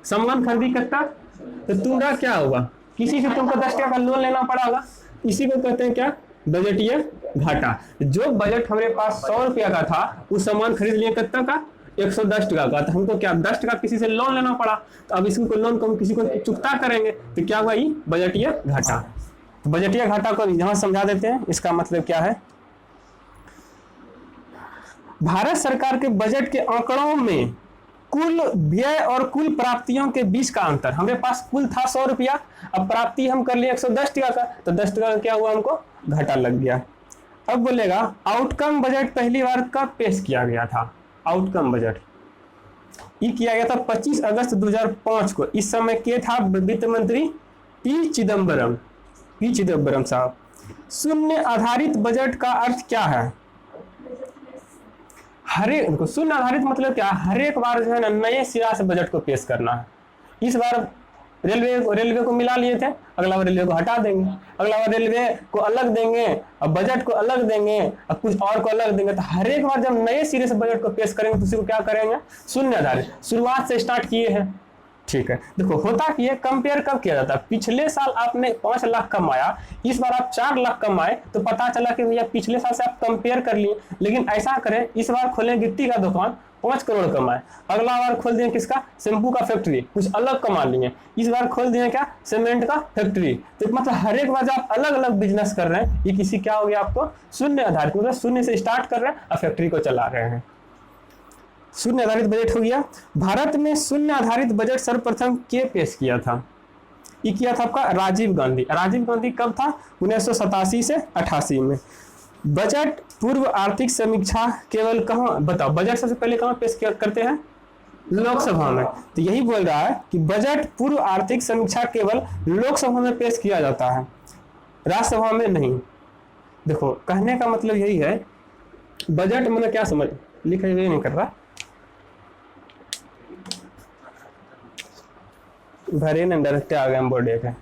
सामान खरीदी कितना? तो तुम्हारा क्या होगा? किसी से तुमको 10 टका का लोन लेना पड़ा होगा। इसी को कहते हैं क्या? बजटीय घाटा। जो बजट हमारे पास 100 रुपया का था, उस सामान खरीद लिए कितना का? 110 टका का। तो हमको क्या 10 टका किसी से लोन लेना पड़ा, तो अब इसको लोन को हम किसी को चुकता करेंगे तो क्या हुआ? ये बजटीय घाटा। तो बजटीय घाटा को यहां समझा देते हैं। इसका मतलब क्या है? भारत सरकार के बजट के आंकड़ों में कुल व्यय और कुल प्राप्तियों के बीच का अंतर। हमारे पास कुल था 100 रुपया, अब प्राप्ति हम कर लिए 110 टका का, तो 10 टका का क्या हुआ? हमको घाटा लग गया। अब बोलेगा आउटकम बजट पहली बार कब पेश किया गया था? आउटकम बजट ये किया गया था 25 अगस्त 2005 को। इस समय के था वित्त मंत्री पी चिदम्बरम साहब। शून्य आधारित बजट का अर्थ क्या है? शून्य आधारित मतलब क्या? हर एक बार जो है ना नए सिरा से बजट को पेश करना है। इस बार रेलवे को मिला लिए थे, अगला बार रेलवे को हटा देंगे, अगला बार रेलवे को अलग देंगे, अब बजट को अलग देंगे, अब कुछ और को अलग देंगे। तो हर एक बार जब नए सिरे से बजट को पेश करेंगे तो उसी को क्या करेंगे? शून्य आधारित। शुरुआत से स्टार्ट किए हैं, ठीक है। देखो होता कि कंपेयर कब किया जाता है? पिछले साल आपने 5 लाख कमाया, इस बार आप 4 लाख कमाए, तो पता चला कि भैया पिछले साल से आप कंपेयर कर लिए। लेकिन ऐसा करें, इस बार खोलें गिट्टी का दुकान, 5 करोड़ कमाए, अगला बार खोल दिए किसका? शैम्पू का फैक्ट्री, कुछ अलग कमा लिए। इस बार खोल दिए क्या? सीमेंट का फैक्ट्री। तो मतलब हर एक बार जब आप अलग अलग बिजनेस कर रहे हैं, ये किसी क्या हो गया आपको? शून्य आधारित। मतलब शून्य से स्टार्ट कर रहे हैं और फैक्ट्री को चला रहे हैं। शून्य आधारित बजट हो गया। भारत में शून्य आधारित बजट सर्वप्रथम के पेश किया था? ये किया था आपका राजीव गांधी। कब था? 1987 से 88 में। बजट पूर्व आर्थिक समीक्षा केवल कहाँ? बताओ, बजट सबसे पहले कहाँ पेश करते हैं? लोकसभा में। तो यही बोल रहा है कि बजट पूर्व आर्थिक समीक्षा केवल लोकसभा में पेश किया जाता है, राज्यसभा में नहीं। देखो कहने का मतलब यही है, बजट मैंने क्या समझ लिखा ये नहीं कर रहा, भरे न डायरेक्ट आ गया बोर्ड एक है।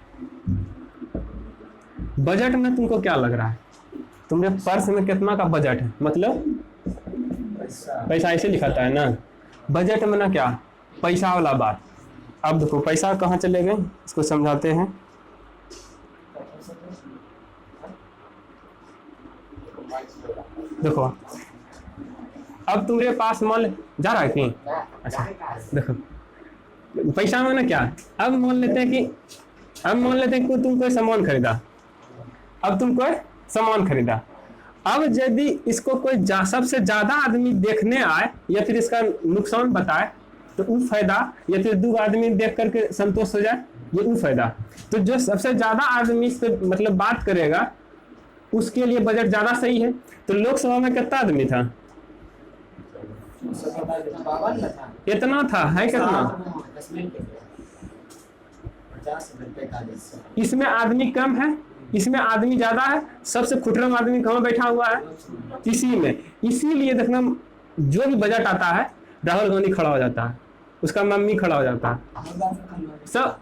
बजट में तुमको क्या लग रहा है? तुम्हारे पर्स में कितना का बजट है? मतलब पैसा ऐसे लिखाता है ना। बजट में ना क्या? पैसा वाला बात। अब देखो पैसा कहाँ चले गए, इसको समझाते हैं। देखो अब तुम्हारे पास मान जा रहा है कि अच्छा देखो पैसा में ना क्या, अब मान लेते हैं कि तुम कोई सामान खरीदा। अब तुम कोई सामान खरीदा, अब यदि इसको कोई सबसे ज्यादा आदमी देखने आए या फिर इसका नुकसान बताए तो वो फायदा, या फिर 2 आदमी देख करके संतोष हो जाए ये वो फायदा। तो जो सबसे ज्यादा आदमी इस पे मतलब बात करेगा उसके लिए बजट ज्यादा सही है। तो लोकसभा में कितना आदमी था? 52 था। इतना था है कितना? 50 रुपए का हिस्सा। इसमें आदमी कम है, इसमें आदमी ज्यादा है। सबसे खुटरम आदमी कहाँ बैठा हुआ है? इसी में। इसीलिए देखना जो भी बजट आता है राहुल गांधी खड़ा हो जाता है, उसका मम्मी खड़ा हो जाता है। सब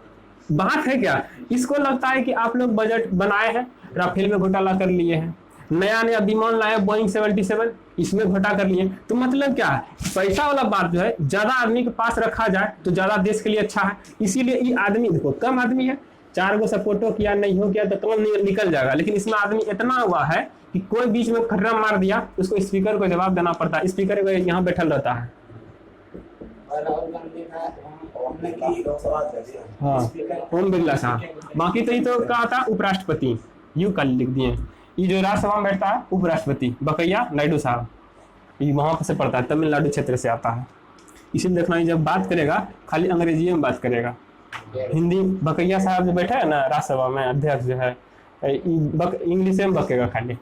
बात है क्या? इसको लगता है कि आप लोग बजट बनाए हैं, राफेल में घोटाला कर लिए हैं, नया नया विमान लाए बोइंग 77 इसमें घोटा कर लिए। तो मतलब क्या है? पैसा वाला बात जो है ज्यादा आदमी के पास रखा जाए तो ज्यादा देश के लिए अच्छा है। इसीलिए ये आदमी देखो कम आदमी है, 4 गो सपोर्टो किया नहीं हो किया तो कम निकल जाएगा। लेकिन इसमें आदमी इतना हुआ है कि कोई बीच में खर्रा मार दिया उसको स्पीकर को जवाब देना पड़ता है। स्पीकर को यहाँ बैठल रहता है। राहुल गांधी का हमने की लोकसभा अध्यक्ष। हाँ ओम बिरला साहब। बाकी तो ये तो कहा था उपराष्ट्रपति, यू कल लिख दिए। ये जो राज्यसभा में बैठता है उपराष्ट्रपति बकैया नायडू साहब, ये वहां से पढ़ता है, तमिलनाडु क्षेत्र से आता है। इसीलिए देखना ये जब बात करेगा खाली अंग्रेजी में बात करेगा, हिंदी बकैया साहब जो बैठा है ना राज्यसभा में अध्यक्ष जो है इंग्लिश में बकेगा खाली।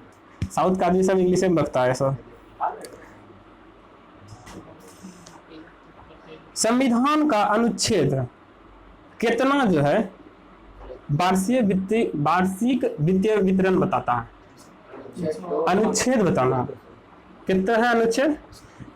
साउथ का आदमी सब इंग्लिश में बकता है सब। संविधान का अनुच्छेद कितना जो है वार्षिक वित्तीय वितरण बताता है? अनुच्छेद बताना कितना है? अनुच्छेद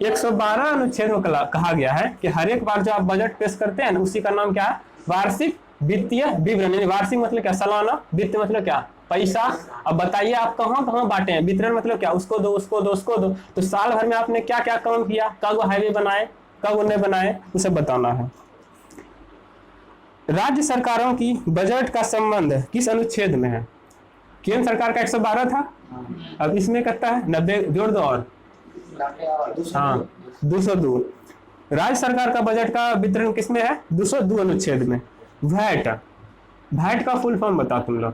112 अनुच्छेद में कहा गया है कि हर एक बार जो आप बजट पेश करते हैं ना उसी का नाम क्या है? वार्षिक वित्तीय विवरण। यानी वार्षिक मतलब क्या? सालाना। वित्त मतलब क्या? पैसा। अब बताइए आप कहाँ कहाँ बांटे हैं? वितरण मतलब क्या? उसको दो उसको दो उसको दो। तो साल भर में आपने क्या क्या काम किया, कब हाईवे बनाए कब उन्हें बनाए, उसे बताना है। राज्य सरकारों की बजट का संबंध किस अनुच्छेद में है? केंद्र सरकार का 112 था, अब इसमें कितना है? 90 जोड़ दो और हाँ 202। राज्य सरकार का बजट का वितरण किसमें है? 202 अनुच्छेद में। वैट, वैट का फुल फॉर्म बताओ तुम लोग।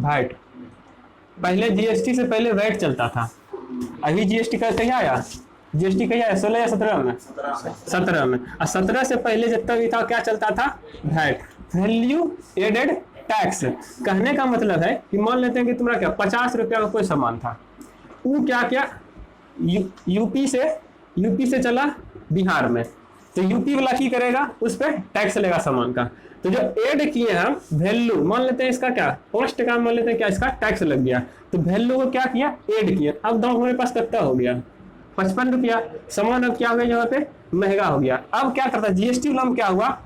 वैट पहले जीएसटी से पहले वैट चलता था, अभी जीएसटी का कहीं आया? जीएसटी कहीं आया? 16 या 17 में? 17 में। और 17 से पहले जब तक था क्या चलता था? VAT, value added tax. कहने का मतलब है कि मान लेते हैं कि तुम्हारा क्या 50 रुपया का कोई सामान था, वो क्या क्या यूपी से चला बिहार में, तो यूपी वाला की करेगा? उस पर टैक्स लेगा सामान का। तो जो ऐड किए हम वैल्यू, मान लेते हैं इसका क्या 5 का, मान लेते हैं क्या इसका टैक्स लग गया, तो वैल्यू को क्या किया? ऐड किया। अब दाम हमारे पास कितना हो गया? 55 रुपया। सामान अब क्या हो गया? यहाँ पे महंगा हो गया। अब क्या करता है जीएसटी वाला क्या हुआ?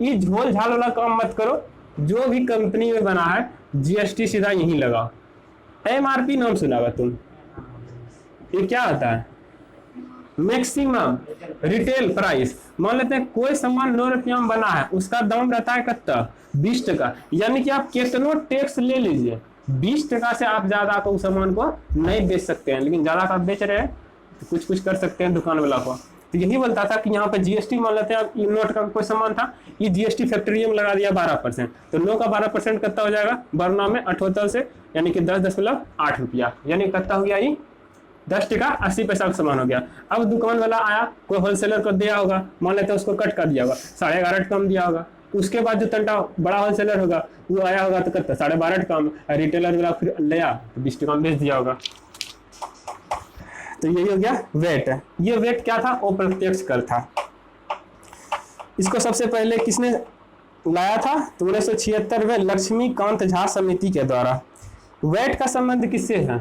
ये झोल झाल वाला काम मत करो, जो भी कंपनी में बना है जीएसटी सीधा यहीं लगाओ। एमआरपी नाम सुना होगा तुम, ये क्या होता है? Maximum retail price. मान लेते हैं कोई सामान 9 रुपया में बना है, उसका दाम रहता है कितना? 20 टका। यानी कि आप कितना टैक्स ले लीजिए 20 टका से आप ज्यादा को उस सामान को नहीं बेच सकते हैं। लेकिन ज्यादा का आप बेच रहे हैं तो कुछ कुछ कर सकते हैं दुकान वाला को। तो यही बोलता था कि यहाँ पे जीएसटी मान लेते हैं आप, नोट का कोई सामान था, ये जीएसटी फैक्ट्री में लगा दिया 12%, तो 9 का 12% कितना हो जाएगा? वरना में 78 से यानी कि 10.8 रुपया, यानी कितना हो गया? ये 10 टका 80 पैसा का सामान हो गया। अब दुकान वाला आया, कोई होलसेलर को दिया होगा, मान लेते हैं उसको कट कर दिया होगा, 11.5 कम दिया होगा। उसके बाद जो तंटा बड़ा होलसेलर होगा वो आया होगा तो कितना? 12.5 कम। रिटेलर वाला फिर लिया तो 20 टका में बेच दिया होगा। तो यही हो गया वेट। ये वेट क्या था? अप्रत्यक्ष कर था। इसको सबसे पहले किसने लाया था? तो 1976 में लक्ष्मीकांत झा समिति के द्वारा। वेट का संबंध किससे है?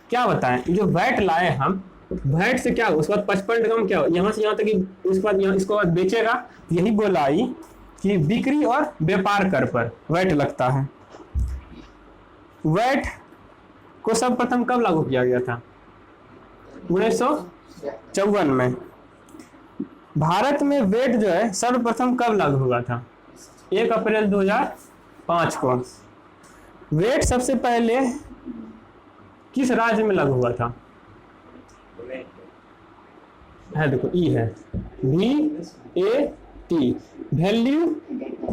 क्या बताएं? जो वेट लाए हम, वेट से क्या हो? उसके बाद 55 टका क्या हो? यहाँ से यहाँ तक कि उसके बाद यहाँ इसको बाद बेचेगा। यही बोला आई कि बिक्री और व्यापार कर पर वेट लगता है। वेट को सर्वप्रथम कब लागू किया गया था? 1954 में। भारत में वेट जो है सर्वप्रथम कब लागू हुआ था? 1 अप्रैल 2005 को। वेट सबसे पहले किस राज्य में लागू हुआ था? है देखो ई है VAT, वैल्यू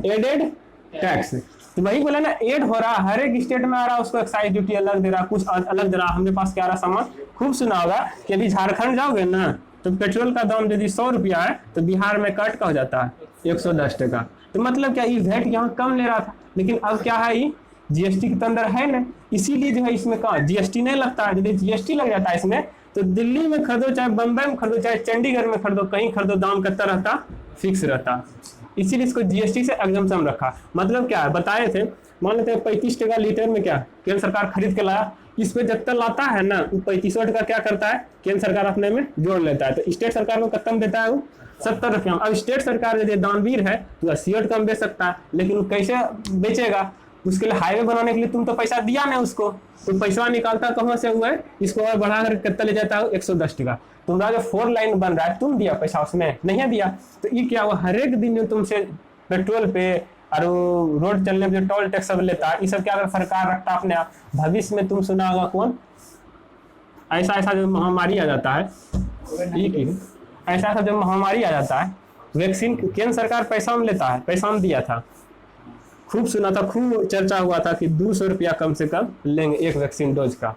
एडेड टैक्स। तो वही बोला ना, ऐड हो रहा, हर एक स्टेट में आ रहा, उसको एक्साइज ड्यूटी अलग दे रहा, कुछ अलग दे रहा। हमने पास क्या रहा सामान, खूब सुना होगा कि अभी झारखंड जाओगे ना तो पेट्रोल का दाम यदि 100 रुपया है तो बिहार में कट का हो जाता है 110 टका। तो मतलब क्या, ये वैट यहाँ कम ले रहा था, लेकिन अब क्या है, ये जीएसटी के अंदर है ना, इसीलिए जो है इसमें कहाँ जीएसटी नहीं लगता है। यदि जीएसटी लग जाता है इसमें तो दिल्ली में खरीदो, चाहे बम्बई में खरीदो, चाहे चंडीगढ़ में खरीदो, कहीं खरीदो, दाम कितना रहता, फिक्स रहता। इसीलिए इसको जीएसटी से एग्जम्पशन रखा। मतलब क्या है, बताए थे, मान लेते हैं 35 टका लीटर में क्या केंद्र सरकार खरीद के लाया, इस पे जब तक लाता है ना 35 टका क्या करता है, केंद्र सरकार अपने में जोड़ लेता है। तो स्टेट सरकार को कितना देता है, वो 70 रुपया। अब स्टेट सरकार यदि दानवीर है तो 80 टका में बेच सकता है, लेकिन कैसे बेचेगा, उसके लिए हाईवे बनाने के लिए तुम तो पैसा दिया ना उसको, तो पैसा निकालता कहाँ से हुआ है, इसको और बढ़ा कर कितना ले जाता है 110 टका। तुम्हारा जो 4 लाइन बन रहा है तुम दिया पैसा, उसमें नहीं दिया, तो ये क्या हुआ, हर एक दिन तुमसे पेट्रोल पे और रोड चलने पे जो टोल टैक्स सब लेता है, ये सब क्या अगर सरकार रखता अपने आप, भविष्य में तुम सुना होगा कौन ऐसा ऐसा जो महामारी आ जाता है, ऐसा ऐसा जो महामारी आ जाता है, वैक्सीन केंद्र सरकार पैसा में लेता है, पैसा में दिया था, खूब सुना था, खूब चर्चा हुआ था कि 200 रुपया कम से कम लेंगे एक वैक्सीन डोज का।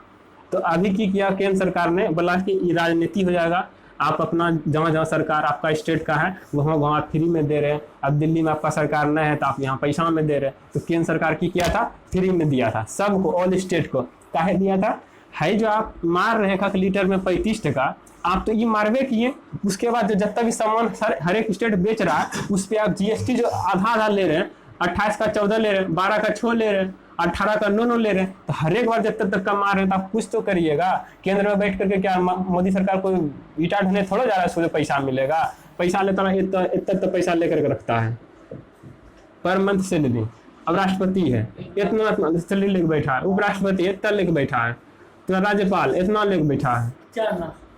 तो अभी की किया केंद्र सरकार ने, बोला कि ये राजनीति हो जाएगा, आप अपना जहाँ जहाँ सरकार आपका स्टेट का है वहाँ वहाँ फ्री में दे रहे हैं। अब दिल्ली में आपका सरकार नहीं है तो आप यहाँ पैसा में दे रहे हैं। तो केंद्र सरकार की किया था, फ्री में दिया था सबको, ऑल स्टेट को। काहे दिया था, है जो आप मार रहे हैं लीटर में 35 टका, आप तो ये मारवे किए, उसके बाद जो जब तक भी सामान हर एक स्टेट बेच रहा है उस पर आप जीएसटी जो आधा आधा ले रहे हैं, 28 का 14 ले रहे हैं, 12 का 6 ले रहे हैं, 18 का 9 ले रहे हैं, तो हर एक बार जब तक कम आ रहे हैं तो आप कुछ तो करिएगा। केंद्र में बैठ करके क्या मोदी सरकार को ईटा ढूंढने थोड़ा जा रहा है, उसको पैसा मिलेगा, पैसा लेता है इतना तो पैसा लेकर रखता है पर मंथ सैलरी। अब राष्ट्रपति है इतना सैलरी लेके बैठा है, उपराष्ट्रपति इतना लेके बैठा है, तो राज्यपाल इतना लेके बैठा है,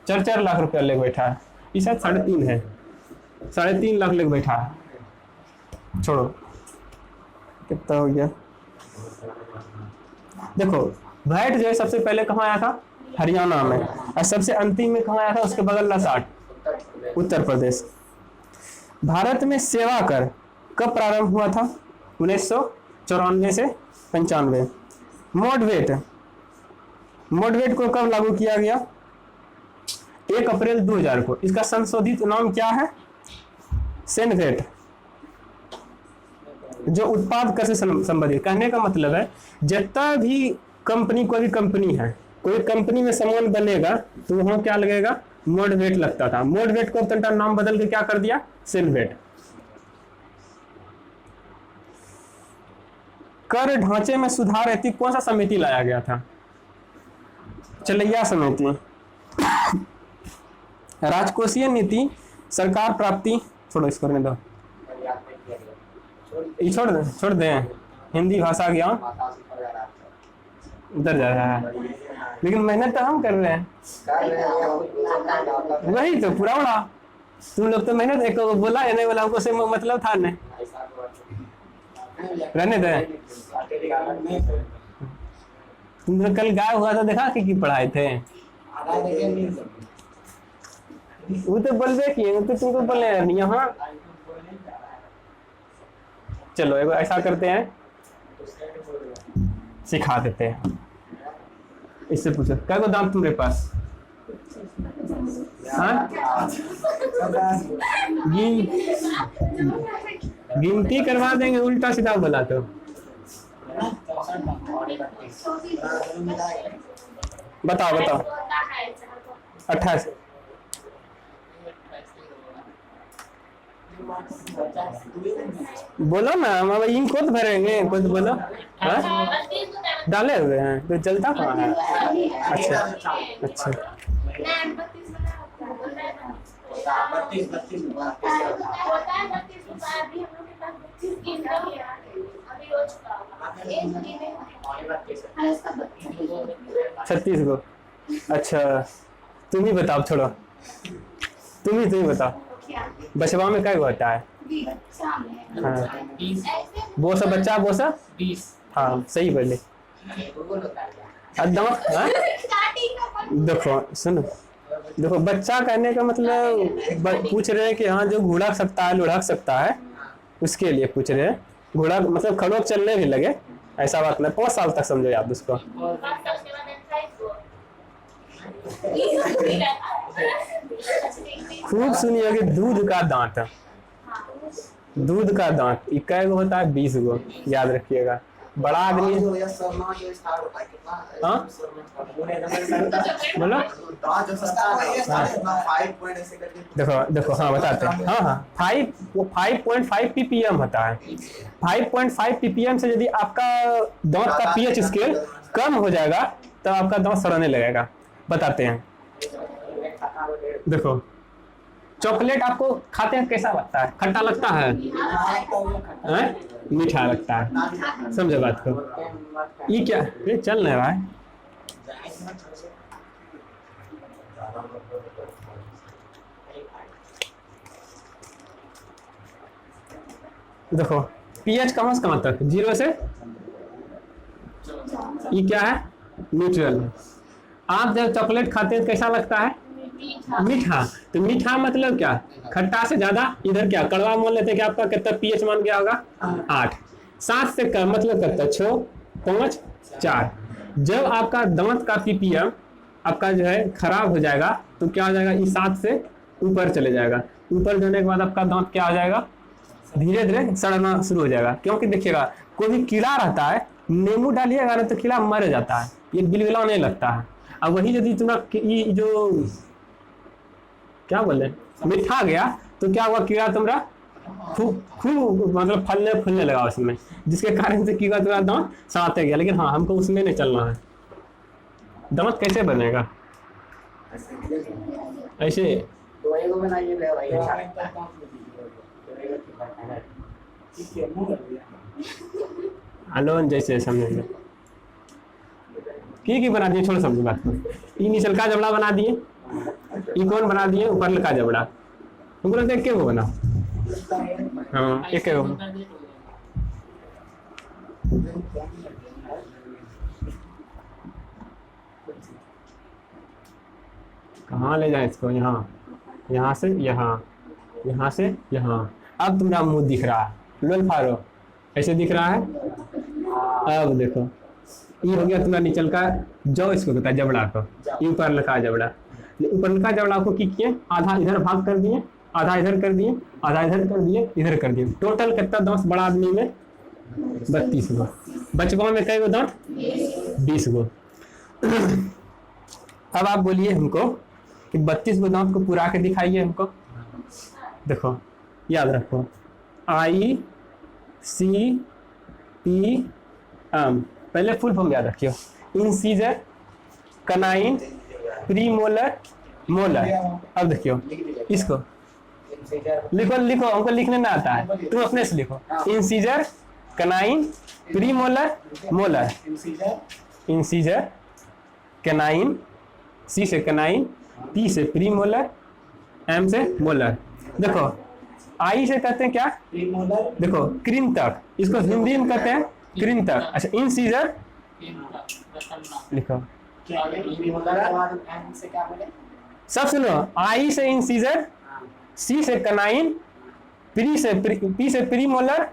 4 लाख रुपया लेके बैठा है, ये शायद 3.5 है, 3.5 लाख लेके बैठा है। छोड़ो कितना हो गया। देखो वैट जो है सबसे पहले कहाँ आया था, हरियाणा में, और सबसे अंतिम में कहाँ आया था, उसके बगल लसाट, उत्तर प्रदेश। भारत में सेवा कर कब प्रारंभ हुआ था, 1994 से 95। मोडवेट को कब लागू किया गया, 1 अप्रैल 2000 को। इसका संशोधित नाम क्या है, सेनवेट, जो उत्पाद कर से संबंधित। कहने का मतलब है जितना भी कंपनी, कोई भी कंपनी है, कोई कंपनी में सामान बनेगा तो वहां क्या लगेगा, मोडवेट लगता था। मोडवेट को तंटा नाम बदल के क्या कर दिया, सेनवेट। कर ढांचे में सुधार हेतु कौन सा समिति लाया गया था, चलैया समिति। राजकोषीय नीति, सरकार प्राप्ति, छोड़ो इसको करने दो, छोड़ दे हिंदी भाषा ज्ञान उधर जा रहा है, लेकिन मेहनत तो हम कर रहे हैं, वही तो पूरा बड़ा। तुम लोग तो मेहनत, एक बोला है नहीं बोला, हमको से मतलब था नहीं, रहने दे। तुम लोग कल गायब हुआ था, देखा कि पढ़ाए थे, वो तो बोलबे किए, तो तुमको बोले यहाँ। चलो एक ऐसा करते हैं, सिखा देते हैं। इससे पूछो क्या को दाम तुम्हारे पास, हाँ गिनती करवा देंगे, उल्टा सीधा बोला तो। बताओ 28 बोलो ना, हम इन खुद भरेंगे, खुद बोलो। डाले हुए हैं तो चलता कहाँ है, अच्छा अच्छा। छत्तीस गो, अच्छा तुम ही बताओ, छोड़ो तुम ही बताओ, बचवा में क्या होता है, हाँ वो सब बच्चा, वो सब 20, हाँ सही बोले। हाँ? देखो सुनो, देखो बच्चा कहने का मतलब पूछ रहे हैं कि हाँ जो घुड़क सकता है, लुढ़क सकता है, उसके लिए पूछ रहे हैं। घोड़ा मतलब खड़ो चलने भी लगे, ऐसा बात नहीं, 5 साल तक समझो याद उसको। और खूब सुनिए कि दूध का दांत, दूध का दांत इक्का गो होता है 20 गो, याद रखिएगा। बड़ा आदमी जो या शर्मा जो स्टार्ट होता है कितना हाँ? बोलो दांत जो सस्ता है ये साढ़े 5 पॉइंट ऐसे करके देखो देखो, हाँ बताते हैं। हाँ हाँ 5.5 ppm होता है। 5.5 ppm से यदि आपका दांत का pH स्केल कम हो जाएगा तो आपका दांत सड़ने लगेगा। बताते हैं, देखो चॉकलेट आपको खाते हैं कैसा लगता है? खट्टा लगता है, हैं? मीठा लगता है, समझे बात को? ये क्या ये चल नहीं रहा है? देखो pH कहाँ से कहाँ तक? 0 से, ये क्या है? न्यूट्रल। आप जब चॉकलेट खाते हैं कैसा लगता है? मीठा। तो मीठा मतलब क्या? खट्टा से ज्यादा, इधर क्या कड़वा मान लेते हैं कि आपका कितना pH मान गया होगा? 8। 7 से कम मतलब कितना? 6, 5, 4। जब आपका दांत का ppm आपका जो है खराब हो जाएगा तो क्या हो जाएगा? इस 7 से ऊपर चले जाएगा। ऊपर जाने के बाद आपका दांत क्या हो जाएगा? धीरे धीरे सड़ना शुरू हो जाएगा। क्योंकि देखिएगा कोई भी कीड़ा रहता है, नींबू डालिएगा ना तो कीड़ा मर जाता है, ये बिलबिला नहीं लगता है। अब वही यदि तुम्हारा ये जो क्या बोले मीठा गया तो क्या हुआ? कीड़ा तुम्हारा खूब मतलब फलने फूलने लगा उसमें, जिसके कारण से कीड़ा तुम्हारा दांत सड़ाते गया। लेकिन हाँ हमको उसमें नहीं चलना है। दांत कैसे बनेगा? ऐसे तो एगो बनाइए ले भाई अलोन जैसे समझेंगे की बना दिए, छोड़ समझो बात को। ये नीचल का जबड़ा बना दिए, ये कौन बना दिए? ऊपर का जबड़ा। हमको लगता है एक बना, हाँ एक कहाँ ले जाए इसको? यहाँ, यहाँ से यहाँ, यहाँ से यहाँ। अब तुम्हारा मुंह दिख रहा है, लोल फारो ऐसे दिख रहा है। अब देखो ये हो गया तुम्हारा नीचल का जो इसको कहता है जबड़ा को, ये ऊपर लगा जबड़ा। ऊपर लगा जबड़ा को की किए? आधा इधर भाग कर दिए, आधा इधर कर दिए, आधा इधर कर दिए, इधर कर दिए। टोटल कितना दांत बड़ा आदमी में? 32 गो। बचपन में कई गो दांत? 20 गो। अब आप बोलिए हमको कि 32 गो दांत को पूरा के दिखाइए हमको। देखो याद रखो, ICPM, पहले फुल फॉर्म याद रखियो। Incisor, canine, premolar, molar. अब देखियो इसको लिखो, लिखो हमको लिखने ना आता है, तुम अपने से लिखो। Incisor, canine, premolar, molar. Incisor, canine, C से कनाइन, P से प्रीमोलर, M से मोलर। देखो I से कहते हैं क्या? देखो कृंतक, इसको हिंदी में कहते हैं कृंतक। अच्छा इंसीजर लिखो, सब सुनो। I से इंसीजर, C से कनाइन, P से प्रीमोलर,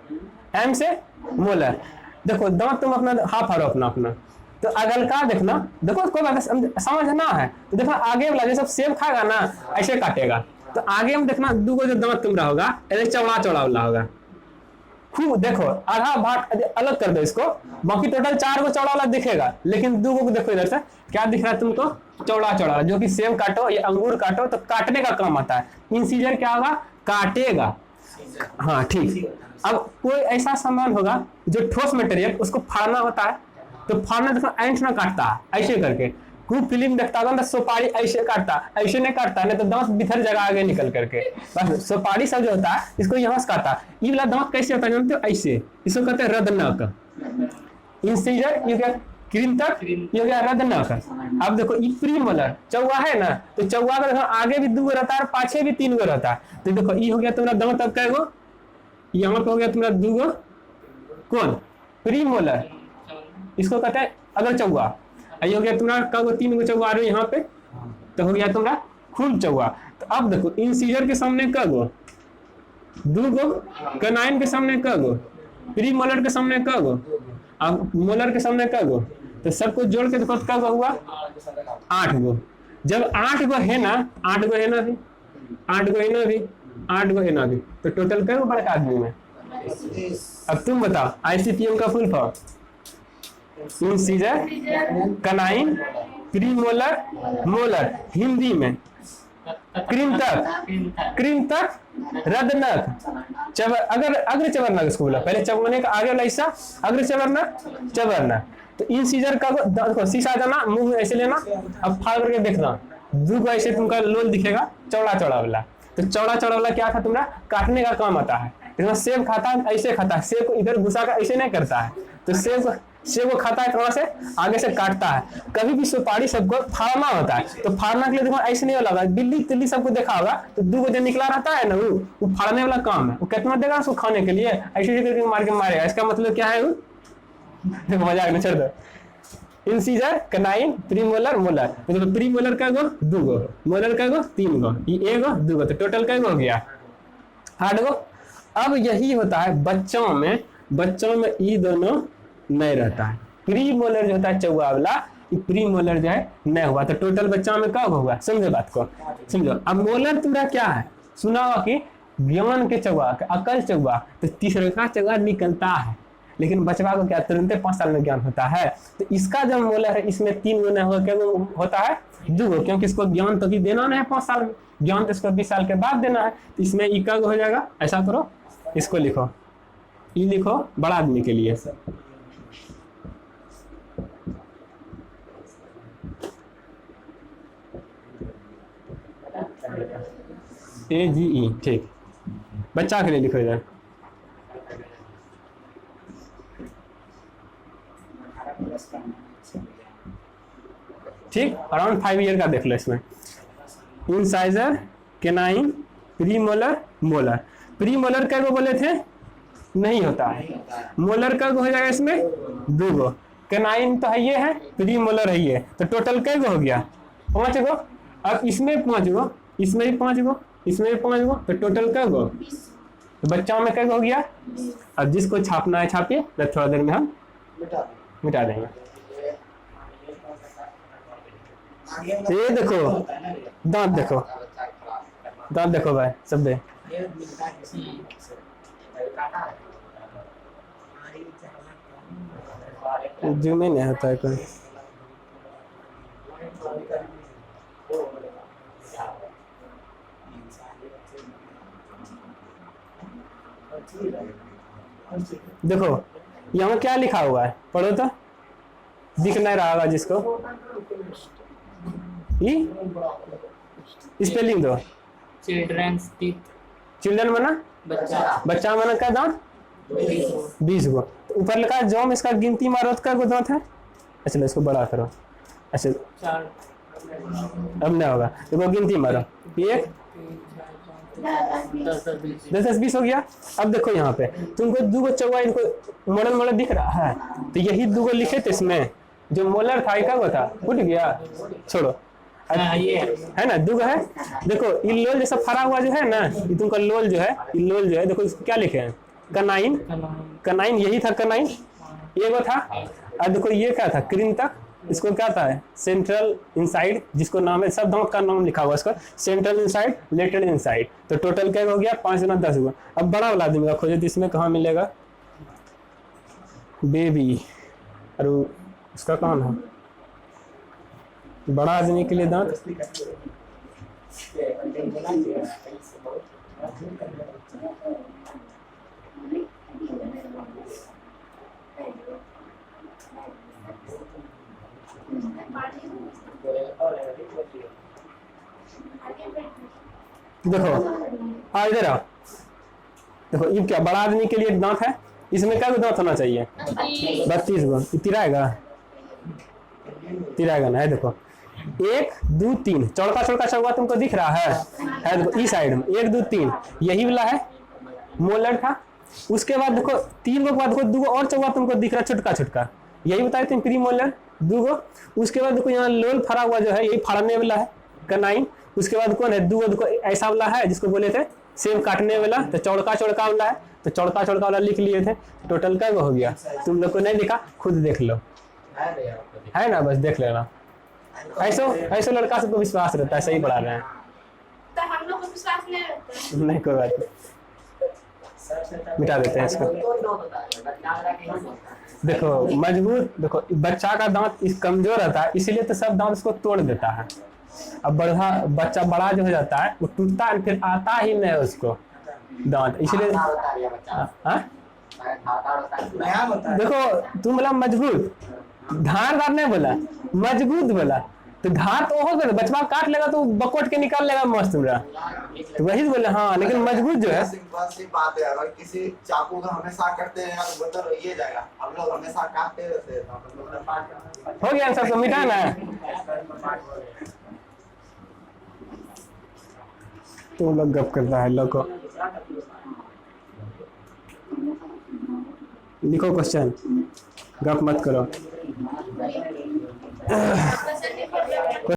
M से मोलर। देखो दांत तुम अपना हाफ हारो अपना अपना। तो अगल का देखना, देखो कोई बात समझना है तो देखो आगे वाला जैसे सेब खाएगा ना ऐसे काटेगा, तो आगे में देखना दूगो जो दांत तुम्हारा होगा ऐसे चौड़ा चौड़ा वाला होगा। खूब देखो, आधा भाग अलग कर दो इसको, बाकी टोटल 4 गो चौड़ा वाला दिखेगा, लेकिन दूगो को देखो इधर से क्या दिख रहा है तुमको? चौड़ा चौड़ा। जो कि सेब काटो या अंगूर काटो तो काटने का काम आता है। इंसीजर क्या होगा? काटेगा। हाँ ठीक। अब कोई ऐसा सामान होगा जो ठोस मटेरियल, उसको फाड़ना होता है तो फाड़ना देखो ऐंठ ना काटता है ऐसे करके। खूब फिल्म देखता होगा तो सुपारी ऐसे काटता, ऐसे नहीं काटता, नहीं तो दांत बिखर जाएगा आगे निकल करके। बस सुपारी सब जो होता है इसको यहाँ से काटता। ये वाला दांत कैसे होता है जानते हो? ऐसे, इसको कहते हैं रदनक। इंसीजर ये क्या? कृंतक, ये हो गया रदनक। अब देखो ये प्रीमोलर चौवा है ना, तो चौवा का देखो आगे भी 2 गो रहता है और पाछे भी 3 गो रहता है। तो देखो ये हो गया तुम्हारा दांत। अब कैगो? यहाँ पे हो गया तुम्हारा 2 गो कौन? प्रीमोलर, इसको कहते हैं अगर चौवा। ये हो गया तुम्हारा कब? 3 गो चौवा आ रहे यहाँ पे, तो हो गया तुम्हारा खूब चौवा। तो अब देखो इंसीजर के सामने कब? 2 गो, कनाइन के सामने कब? प्री मोलर के सामने क गो, अब मोलर के सामने क गो, तो सबको जोड़ के देखो क गो हुआ 8 गो। जब 8 गो है ना, 8 गो है ना भी, 8 गो है ना भी, 8 गो है ना भी, तो टोटल कै गो बड़का आदमी में? अब तुम बताओ आईसीपीएम का full form? Incisor, canine, premolar, molar, Hindi में कृंतक, कृंतक, रदनक, चबर, अगर अग्र चबरनक इसको बोला, पहले चबरने का आगे वाला हिस्सा अग्र चबरनक, चबरनक। तो इंसीजर का देखो शीशा जाना, मुंह ऐसे लेना, अब फाड़ करके देखना, दो ऐसे तुमका लोल दिखेगा चौड़ा चौड़ा वाला, तो चौड़ा चौड़ा वाला क्या था तुम्हारा? काटने का काम आता है। इसमें सेब खाता है ऐसे खाता है, सेब को इधर घुसा कर ऐसे नहीं करता है, तो सेब को खाता है कहाँ से? आगे से काटता है। कभी भी सुपारी सबको फाड़ना होता है, तो फाड़ना के लिए देखो ऐसे नहीं लगा, बिल्ली तिल्ली सबको देखा होगा, तो दो जो निकला रहता है ना, वो फाड़ने वाला काम है। वो कितना देगा उसको खाने के लिए? ऐसे करके मार के मारेगा। इसका मतलब क्या है? वो मजाक नहीं, छोड़ दो। Incisor, canine, premolar, molar. मतलब प्रीमोलर का गो 2 गो, मोलर का गो 3 गो, ये 1 गो 2 गो, तो टोटल का गो हो गया 8 गो। अब यही होता है बच्चों में ये दोनों नहीं रहता है। प्री मोलर जो होता है चौवा वाला, प्री मोलर जो है नहीं हुआ, तो टोटल बच्चा में कब होगा? समझो बात को, समझो। अब मोलर तुम्हारा क्या है? सुना होगा कि ज्ञान के चौवा, अकल चौवा, तो तीसरे का चौवा निकलता है, लेकिन बचवा को क्या तुरंत 5 साल में ज्ञान होता है। तो इसका जब मोलर है, इसमें 3 गो नहीं होगा, क्या होता है? 2 गो, क्योंकि इसको ज्ञान तो भी देना नहीं है 5 साल में, ज्ञान तो इसको 20 साल के बाद देना है। तो इसमें इका हो जाएगा। ऐसा करो, इसको लिखो, ये लिखो बड़ा आदमी के लिए, AGE, ठीक। बच्चा के लिए लिखो इधर, ठीक। अराउंड 5 ईयर का देख लो इसमें। Incisor, canine, premolar, molar. Premolar क्या गो बोले थे? नहीं होता है। मोलर का हो जाएगा इसमें 2 गो, केनाइन तो है ये है, प्रीमोलर है ये, तो टोटल क्या गो हो गया? 5 गो। अब इसमें 5 गो, इसमें भी 5 गो, इसमें भी 5 गो, तो टोटल क्या गो? तो बच्चों में क्या हो गया? अब जिसको छापना है छापिए, तो थोड़ा देर में हम मिटा देंगे। ये देखो दांत, देखो दांत, देखो भाई सब दे। जूम नहीं होता है कोई। देखो यहाँ क्या लिखा हुआ है, पढ़ो तो, दिख नहीं रहा होगा जिसको। स्पेलिंग दो। चिल्ड्रंस टीथ, चिल्ड्रन माना बच्चा, बच्चा माना क्या दांत? 20 गो। तो ऊपर लिखा है जोम, इसका गिनती मारो तो क्या गो दांत है? अच्छा इसको बड़ा करो। अच्छा 4, अब नहीं होगा, देखो गिनती मारो, 1 10 20 हो गया। अब देखो यहाँ पे तुमको 2 गो चौवा, इनको मॉडल दिख रहा है, तो यही 2 गो लिखे थे इसमें। जो मोलर था क्या था? फूट गया, छोड़ो। ये है ना 2 गो है। देखो ये लोल जैसा फरा हुआ जो है ना, ये तुमका लोल जो है, ये लोल जो है, देखो इसको क्या लिखे हैं? कनाइन, कनाइन यही था, कनाइन ये वो था। और देखो ये क्या था? कृंतक, इसको क्या था? सेंट्रल इनसाइड, जिसको नाम है, सब दांत का नाम लिखा हुआ इसका, सेंट्रल इनसाइड, लेटरल इनसाइड। तो टोटल क्या हो गया? 5 गुना 10 हुआ। अब बड़ा वाला आदमी का खोजे, तो इसमें कहाँ मिलेगा? बेबी, और उसका काम है बड़ा आदमी के लिए दांत। देखो इधर आओ, देखो ये क्या बड़ा आदमी के लिए दांत है, इसमें क्या दांत होना चाहिए? 32 गो। तिराएगा ना? है देखो 1 2 3 चौड़का चौड़का चौवा तुमको दिख रहा है देखो इस साइड में 1 2 3 यही वाला है, मोलर था। उसके बाद देखो 3 गो के बाद देखो 2 गो और चौवा तुमको दिख रहा है, छोटका छोटका, यही बताए थे प्री मोलर 2 गो। उसके बाद देखो यहाँ लोल फरा हुआ जो है, यही फाड़ने वाला है, कनाइन। उसके बाद कौन है? 2 गो देखो ऐसा वाला है जिसको बोले थे सेब काटने वाला तो चौड़का चौड़का वाला है, तो चौड़का चौड़का वाला लिख लिए थे। टोटल क्या हो गया, तुम लोग को नहीं दिखा, खुद देख लो, है ना, बस देख लेना। ऐसे ऐसे लड़का सबको विश्वास रहता है, सही पढ़ा रहे हैं। तो हम लोग को विश्वास नहीं रहता। नहीं कोई बात नहीं, मिटा देते हैं इसको। देखो मजबूत, देखो बच्चा का दांत इस कमजोर रहता है, इसीलिए तो सब दांत उसको तोड़ देता है। अब बच्चा बड़ा जो हो जाता है वो टूटता है, फिर आता ही नहीं उसको दांत, इसलिए देखो तुम बोला मजबूत, धारदार नहीं बोला, मजबूत बोला, तो धार तो हो गया, बचवा काट लेगा तो बकोट के निकाल लेगा मस्त पूरा, तो वही बोले हाँ, लेकिन मजबूत जो है। सिंपल बात है, अगर किसी चाकू का हमेशा करते हैं तो वो तो रहिए जाएगा, हम लोग हमेशा काटते रहते हैं, तो हम लोग हो गया सबको मिटाना है। तुम लोग गप करता है, लोग को लिखो क्वेश्चन, गप मत करो।